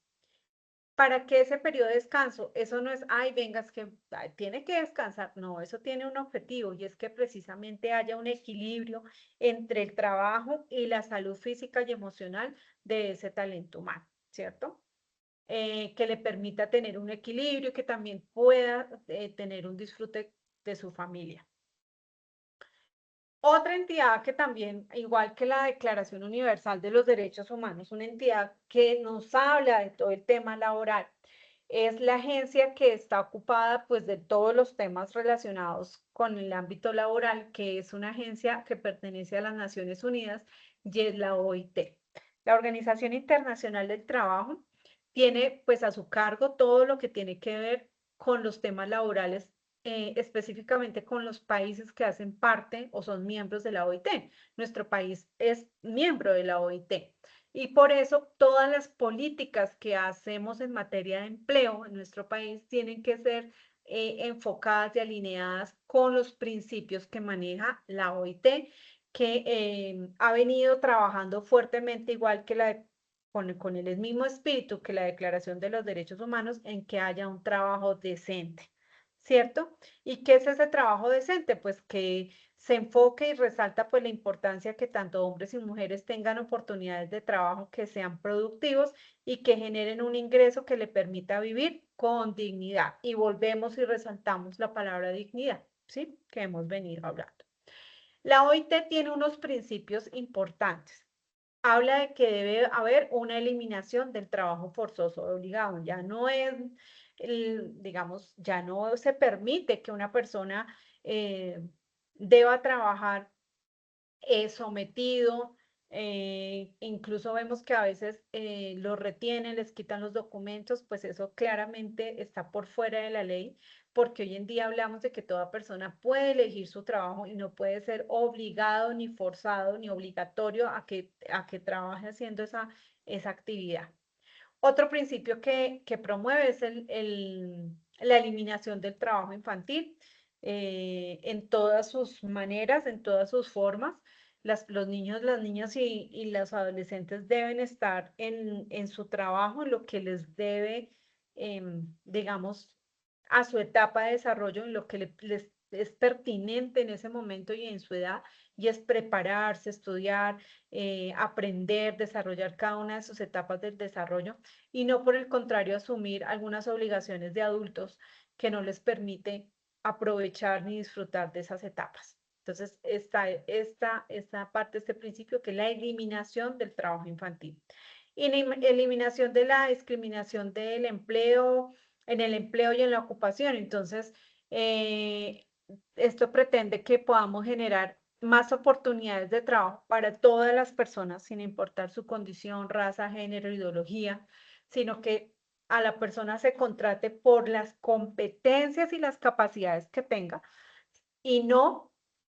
[SPEAKER 1] ¿Para qué ese periodo de descanso? Eso no es, ay, venga, es que tiene que descansar. No, eso tiene un objetivo y es que precisamente haya un equilibrio entre el trabajo y la salud física y emocional de ese talento humano, ¿cierto? Que le permita tener un equilibrio y que también pueda tener un disfrute de su familia. Otra entidad que también, igual que la Declaración Universal de los Derechos Humanos, una entidad que nos habla de todo el tema laboral, es la agencia que está ocupada pues de todos los temas relacionados con el ámbito laboral, que es una agencia que pertenece a las Naciones Unidas y es la OIT. La Organización Internacional del Trabajo tiene pues a su cargo todo lo que tiene que ver con los temas laborales específicamente con los países que hacen parte o son miembros de la OIT. Nuestro país es miembro de la OIT y por eso todas las políticas que hacemos en materia de empleo en nuestro país tienen que ser enfocadas y alineadas con los principios que maneja la OIT, que ha venido trabajando fuertemente, igual que la con el mismo espíritu que la Declaración de los Derechos Humanos, en que haya un trabajo decente, ¿cierto? ¿Y qué es ese trabajo decente? Pues que se enfoque y resalta pues la importancia que tanto hombres y mujeres tengan oportunidades de trabajo que sean productivos y que generen un ingreso que le permita vivir con dignidad. Y volvemos y resaltamos la palabra dignidad, ¿sí? Que hemos venido hablando. La OIT tiene unos principios importantes. Habla de que debe haber una eliminación del trabajo forzoso obligado. Ya no es, digamos, ya no se permite que una persona deba trabajar sometido. Incluso vemos que a veces lo retienen, les quitan los documentos, pues eso claramente está por fuera de la ley, porque hoy en día hablamos de que toda persona puede elegir su trabajo y no puede ser obligado, ni forzado, ni obligatorio a que trabaje haciendo esa actividad. Otro principio que promueve es la eliminación del trabajo infantil en todas sus maneras, en todas sus formas. Los niños, las niñas y los adolescentes deben estar en su trabajo, en lo que les debe, digamos, a su etapa de desarrollo, en lo que les es pertinente en ese momento y en su edad, y es prepararse, estudiar, aprender, desarrollar cada una de sus etapas del desarrollo y no por el contrario asumir algunas obligaciones de adultos que no les permite aprovechar ni disfrutar de esas etapas. Entonces, esta parte, este principio, que es la eliminación del trabajo infantil. Y eliminación de la discriminación del empleo, en el empleo y en la ocupación. Entonces, esto pretende que podamos generar más oportunidades de trabajo para todas las personas, sin importar su condición, raza, género, ideología, sino que a la persona se contrate por las competencias y las capacidades que tenga y no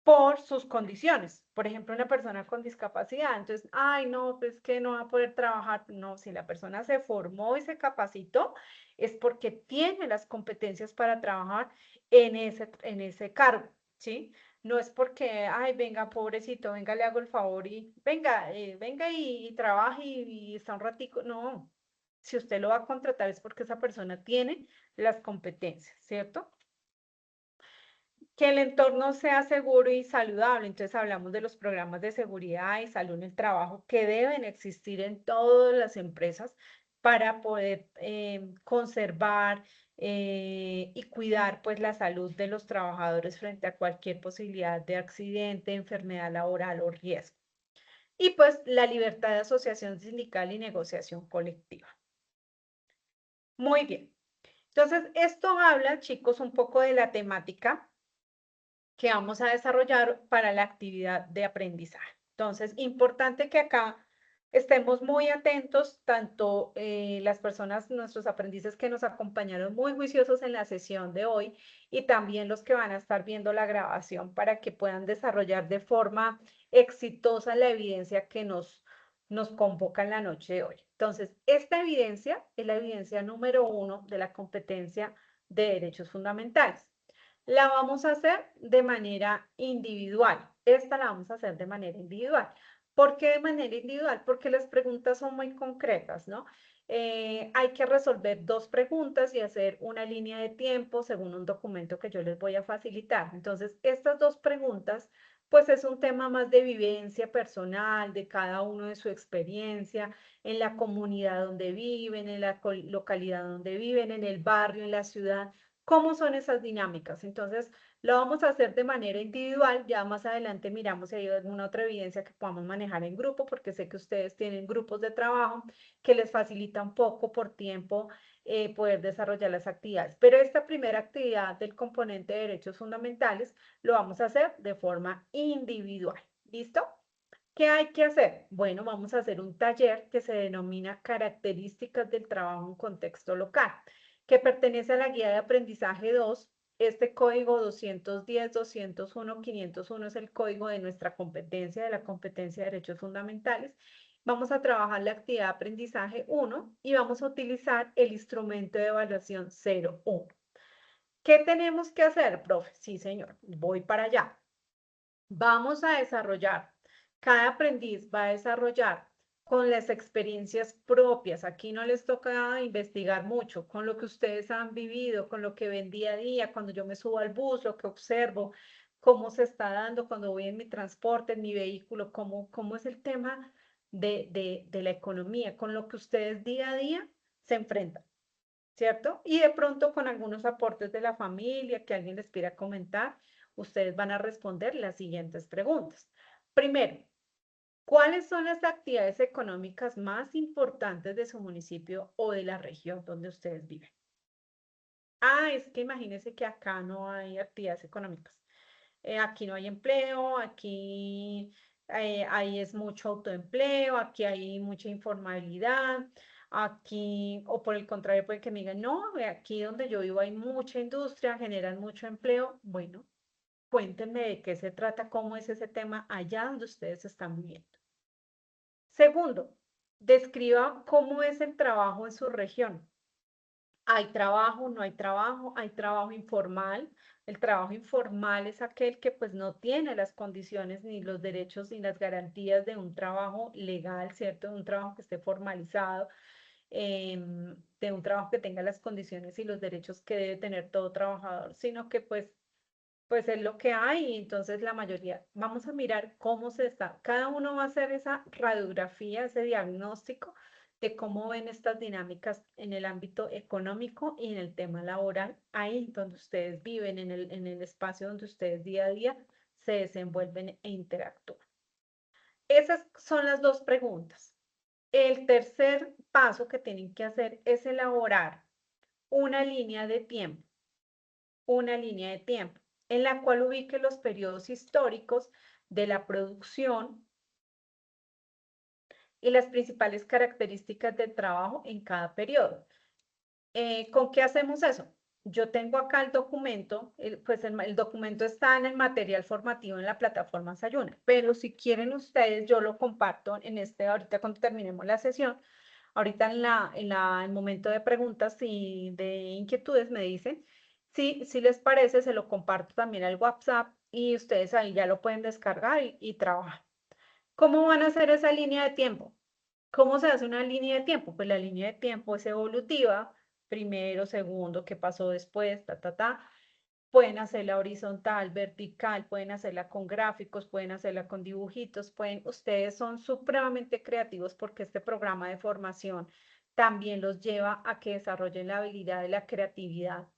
[SPEAKER 1] por sus condiciones. Por ejemplo, una persona con discapacidad, entonces, ay, no, pues que no va a poder trabajar. No, si la persona se formó y se capacitó, es porque tiene las competencias para trabajar en ese cargo, ¿sí? No es porque, ay, venga, pobrecito, venga, le hago el favor y venga, venga y trabaje y está un ratico. No, si usted lo va a contratar es porque esa persona tiene las competencias, ¿cierto? Que el entorno sea seguro y saludable. Entonces hablamos de los programas de seguridad y salud en el trabajo que deben existir en todas las empresas para poder conservar y cuidar pues la salud de los trabajadores frente a cualquier posibilidad de accidente, enfermedad laboral o riesgo. Y pues la libertad de asociación sindical y negociación colectiva. Muy bien. Entonces, esto habla, chicos, un poco de la temática que vamos a desarrollar para la actividad de aprendizaje. Entonces, importante que acá estemos muy atentos, tanto las personas, nuestros aprendices que nos acompañaron muy juiciosos en la sesión de hoy y también los que van a estar viendo la grabación para que puedan desarrollar de forma exitosa la evidencia que nos convoca en la noche de hoy. Entonces, esta evidencia es la evidencia número 1 de la competencia de derechos fundamentales. La vamos a hacer de manera individual. Esta la vamos a hacer de manera individual. ¿Por qué de manera individual? Porque las preguntas son muy concretas, ¿no? Hay que resolver 2 preguntas y hacer una línea de tiempo según un documento que yo les voy a facilitar. Entonces, estas 2 preguntas, pues es un tema más de vivencia personal, de cada uno de su experiencia, en la comunidad donde viven, en la localidad donde viven, en el barrio, en la ciudad. ¿Cómo son esas dinámicas? Entonces, lo vamos a hacer de manera individual. Ya más adelante miramos si hay alguna otra evidencia que podamos manejar en grupo, porque sé que ustedes tienen grupos de trabajo que les facilita un poco por tiempo poder desarrollar las actividades. Pero esta primera actividad del componente de derechos fundamentales lo vamos a hacer de forma individual. ¿Listo? ¿Qué hay que hacer? Bueno, vamos a hacer un taller que se denomina Características del trabajo en contexto local, que pertenece a la guía de aprendizaje 2. Este código 210, 201, 501 es el código de nuestra competencia, de la competencia de derechos fundamentales. Vamos a trabajar la actividad de aprendizaje 1 y vamos a utilizar el instrumento de evaluación 01. ¿Qué tenemos que hacer, profe? Sí, señor, voy para allá. Vamos a desarrollar, cada aprendiz va a desarrollar con las experiencias propias. Aquí no les toca investigar mucho, con lo que ustedes han vivido, con lo que ven día a día, cuando yo me subo al bus, lo que observo, cómo se está dando cuando voy en mi transporte, en mi vehículo, cómo es el tema de la economía, con lo que ustedes día a día se enfrentan, ¿cierto? Y de pronto con algunos aportes de la familia que alguien les quiera comentar, ustedes van a responder las siguientes preguntas. Primero, ¿cuáles son las actividades económicas más importantes de su municipio o de la región donde ustedes viven? Ah, es que imagínense que acá no hay actividades económicas. Aquí no hay empleo, aquí hay es mucho autoempleo, aquí hay mucha informalidad, aquí, o por el contrario, puede que me digan, no, aquí donde yo vivo hay mucha industria, generan mucho empleo. Bueno, cuéntenme de qué se trata, cómo es ese tema allá donde ustedes están viviendo. Segundo, describa cómo es el trabajo en su región. ¿Hay trabajo, no hay trabajo? ¿Hay trabajo informal? El trabajo informal es aquel que pues no tiene las condiciones ni los derechos ni las garantías de un trabajo legal, ¿cierto? De un trabajo que esté formalizado, de un trabajo que tenga las condiciones y los derechos que debe tener todo trabajador, sino que pues es lo que hay y entonces la mayoría, vamos a mirar cómo se está, cada uno va a hacer esa radiografía, ese diagnóstico de cómo ven estas dinámicas en el ámbito económico y en el tema laboral, ahí donde ustedes viven, en el espacio donde ustedes día a día se desenvuelven e interactúan. Esas son las dos preguntas. El tercer paso que tienen que hacer es elaborar una línea de tiempo en la cual ubique los periodos históricos de la producción y las principales características del trabajo en cada periodo. ¿Con qué hacemos eso? Yo tengo acá el documento, pues el documento está en el material formativo en la plataforma Sayuna, pero si quieren ustedes, yo lo comparto ahorita cuando terminemos la sesión, ahorita en el momento de preguntas y de inquietudes me dicen, si les parece, se lo comparto también al WhatsApp y ustedes ahí ya lo pueden descargar y trabajar. ¿Cómo van a hacer esa línea de tiempo? ¿Cómo se hace una línea de tiempo? Pues la línea de tiempo es evolutiva, primero, segundo, qué pasó después, ta. Pueden hacerla horizontal, vertical, pueden hacerla con gráficos, pueden hacerla con dibujitos, ustedes son supremamente creativos porque este programa de formación también los lleva a que desarrollen la habilidad de la creatividad.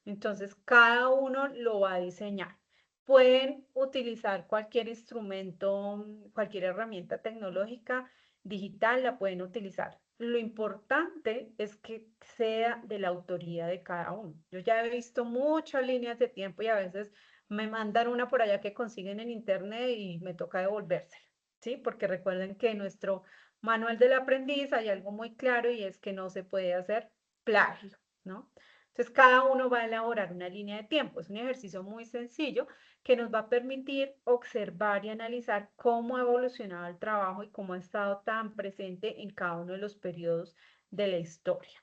[SPEAKER 1] Entonces, cada uno lo va a diseñar. Pueden utilizar cualquier instrumento, cualquier herramienta tecnológica digital, la pueden utilizar. Lo importante es que sea de la autoría de cada uno. Yo ya he visto muchas líneas de tiempo y a veces me mandan una por allá que consiguen en internet y me toca devolvérsela, ¿sí? Porque recuerden que en nuestro manual del aprendiz hay algo muy claro y es que no se puede hacer plagio, ¿no? Entonces, cada uno va a elaborar una línea de tiempo. Es un ejercicio muy sencillo que nos va a permitir observar y analizar cómo ha evolucionado el trabajo y cómo ha estado tan presente en cada uno de los periodos de la historia.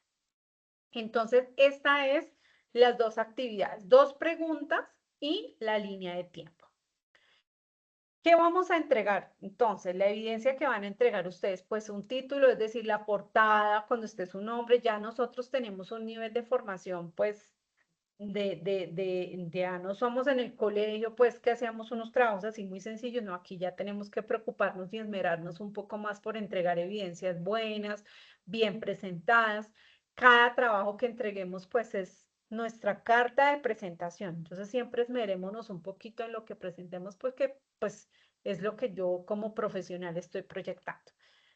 [SPEAKER 1] Entonces, esta es las dos actividades, dos preguntas y la línea de tiempo. ¿Qué vamos a entregar? Entonces, la evidencia que van a entregar ustedes, pues un título, es decir, la portada, cuando esté su nombre, ya nosotros tenemos un nivel de formación, pues, ya no somos en el colegio, pues, que hacíamos unos trabajos así muy sencillos, no, aquí ya tenemos que preocuparnos y esmerarnos un poco más por entregar evidencias buenas, bien presentadas. Cada trabajo que entreguemos, pues, es nuestra carta de presentación. Entonces, siempre esmerémonos un poquito en lo que presentemos, porque, pues, es lo que yo como profesional estoy proyectando.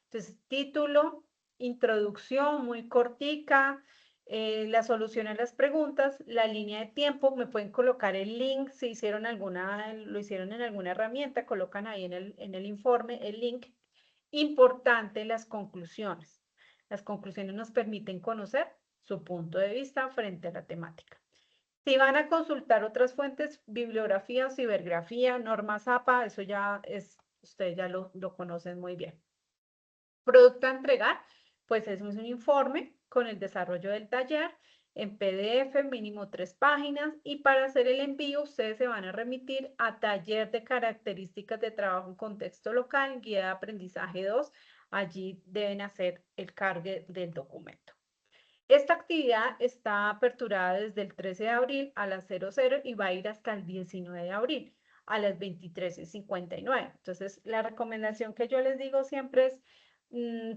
[SPEAKER 1] Entonces, título, introducción muy cortica, la solución a las preguntas, la línea de tiempo, me pueden colocar el link, si hicieron lo hicieron en alguna herramienta, colocan ahí en el informe el link. Importante, las conclusiones. Las conclusiones nos permiten conocer su punto de vista frente a la temática. Si van a consultar otras fuentes, bibliografía, cibergrafía, normas APA, eso ya es, ustedes ya lo conocen muy bien. Producto a entregar, pues es un informe con el desarrollo del taller en PDF, mínimo 3 páginas, y para hacer el envío ustedes se van a remitir a taller de características de trabajo en contexto local, guía de aprendizaje 2, allí deben hacer el cargue del documento. Esta actividad está aperturada desde el 13 de abril a las 00 y va a ir hasta el 19 de abril a las 23:59. Entonces, la recomendación que yo les digo siempre es,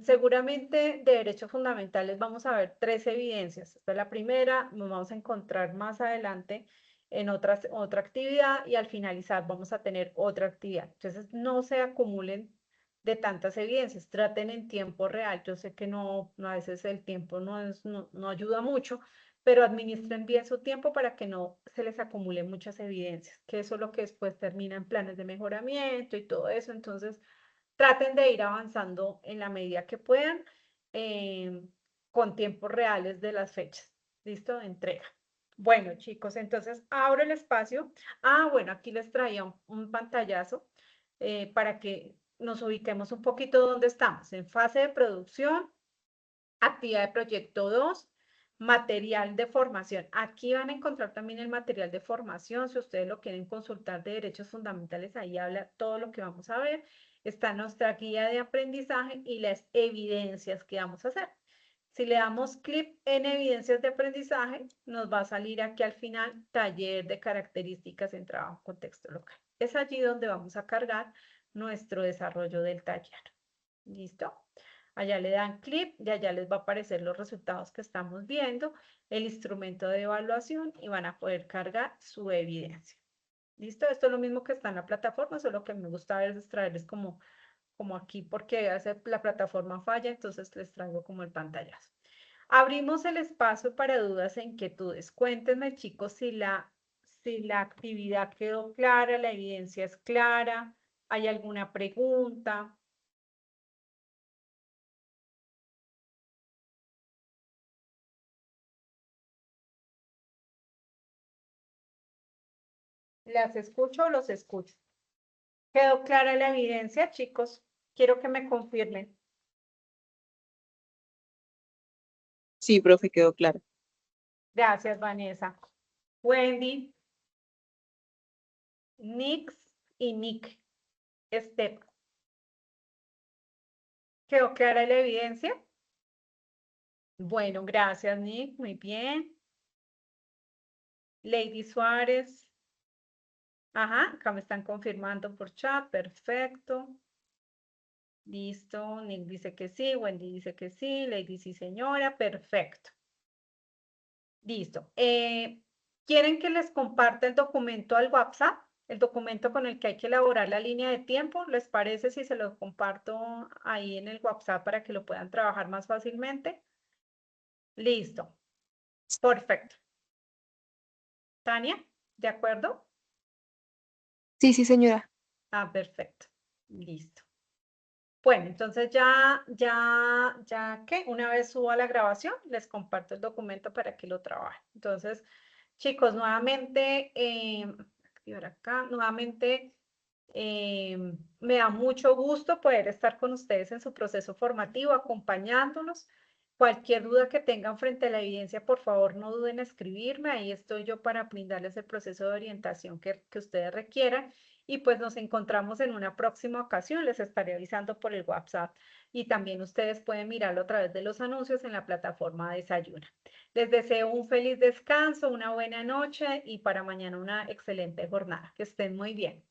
[SPEAKER 1] seguramente de derechos fundamentales vamos a ver 3 evidencias. Esta es la primera, nos vamos a encontrar más adelante en otra actividad y al finalizar vamos a tener otra actividad. Entonces, no se acumulen de tantas evidencias, traten en tiempo real. Yo sé que no a veces el tiempo no ayuda mucho, pero administren bien su tiempo para que no se les acumulen muchas evidencias, que eso es lo que después termina en planes de mejoramiento y todo eso. Entonces, traten de ir avanzando en la medida que puedan, con tiempos reales de las fechas. ¿Listo? De entrega. Bueno, chicos, entonces abro el espacio. Bueno, aquí les traía un pantallazo para que nos ubiquemos un poquito dónde estamos. En fase de producción, actividad de proyecto 2, material de formación. Aquí van a encontrar también el material de formación. Si ustedes lo quieren consultar de derechos fundamentales, ahí habla todo lo que vamos a ver. Está nuestra guía de aprendizaje y las evidencias que vamos a hacer. Si le damos clic en evidencias de aprendizaje, nos va a salir aquí al final taller de características en trabajo con texto local. Es allí donde vamos a cargar nuestro desarrollo del taller. ¿Listo? Allá le dan clic y allá les va a aparecer los resultados que estamos viendo, el instrumento de evaluación y van a poder cargar su evidencia. ¿Listo? Esto es lo mismo que está en la plataforma, solo que me gusta a veces traerles como aquí porque la plataforma falla, entonces les traigo como el pantallazo. Abrimos el espacio para dudas e inquietudes. Cuéntenme, chicos, si la actividad quedó clara, la evidencia es clara, ¿hay alguna pregunta? ¿Las escucho o los escucho? ¿Quedó clara la evidencia, chicos? Quiero que me confirmen.
[SPEAKER 2] Sí, profe, quedó claro.
[SPEAKER 1] Gracias, Vanessa. Wendy, Nix y Nick. Step. ¿Quedó clara la evidencia? Bueno, gracias, Nick. Muy bien. Lady Suárez. Ajá, acá me están confirmando por chat. Perfecto. Listo. Nick dice que sí. Wendy dice que sí. Lady sí, señora. Perfecto. Listo. ¿Quieren que les comparta el documento al WhatsApp? El documento con el que hay que elaborar la línea de tiempo. ¿Les parece si se lo comparto ahí en el WhatsApp para que lo puedan trabajar más fácilmente? Listo. Perfecto. Tania, ¿de acuerdo?
[SPEAKER 3] Sí, sí, señora.
[SPEAKER 1] Perfecto. Listo. Bueno, entonces ya que una vez suba la grabación, les comparto el documento para que lo trabajen. Entonces, chicos, nuevamente, activar acá, nuevamente, me da mucho gusto poder estar con ustedes en su proceso formativo, acompañándolos. Cualquier duda que tengan frente a la evidencia, por favor, no duden en escribirme. Ahí estoy yo para brindarles el proceso de orientación que ustedes requieran. Y pues nos encontramos en una próxima ocasión. Les estaré avisando por el WhatsApp. Y también ustedes pueden mirarlo a través de los anuncios en la plataforma Desayuna. Les deseo un feliz descanso, una buena noche y para mañana una excelente jornada. Que estén muy bien.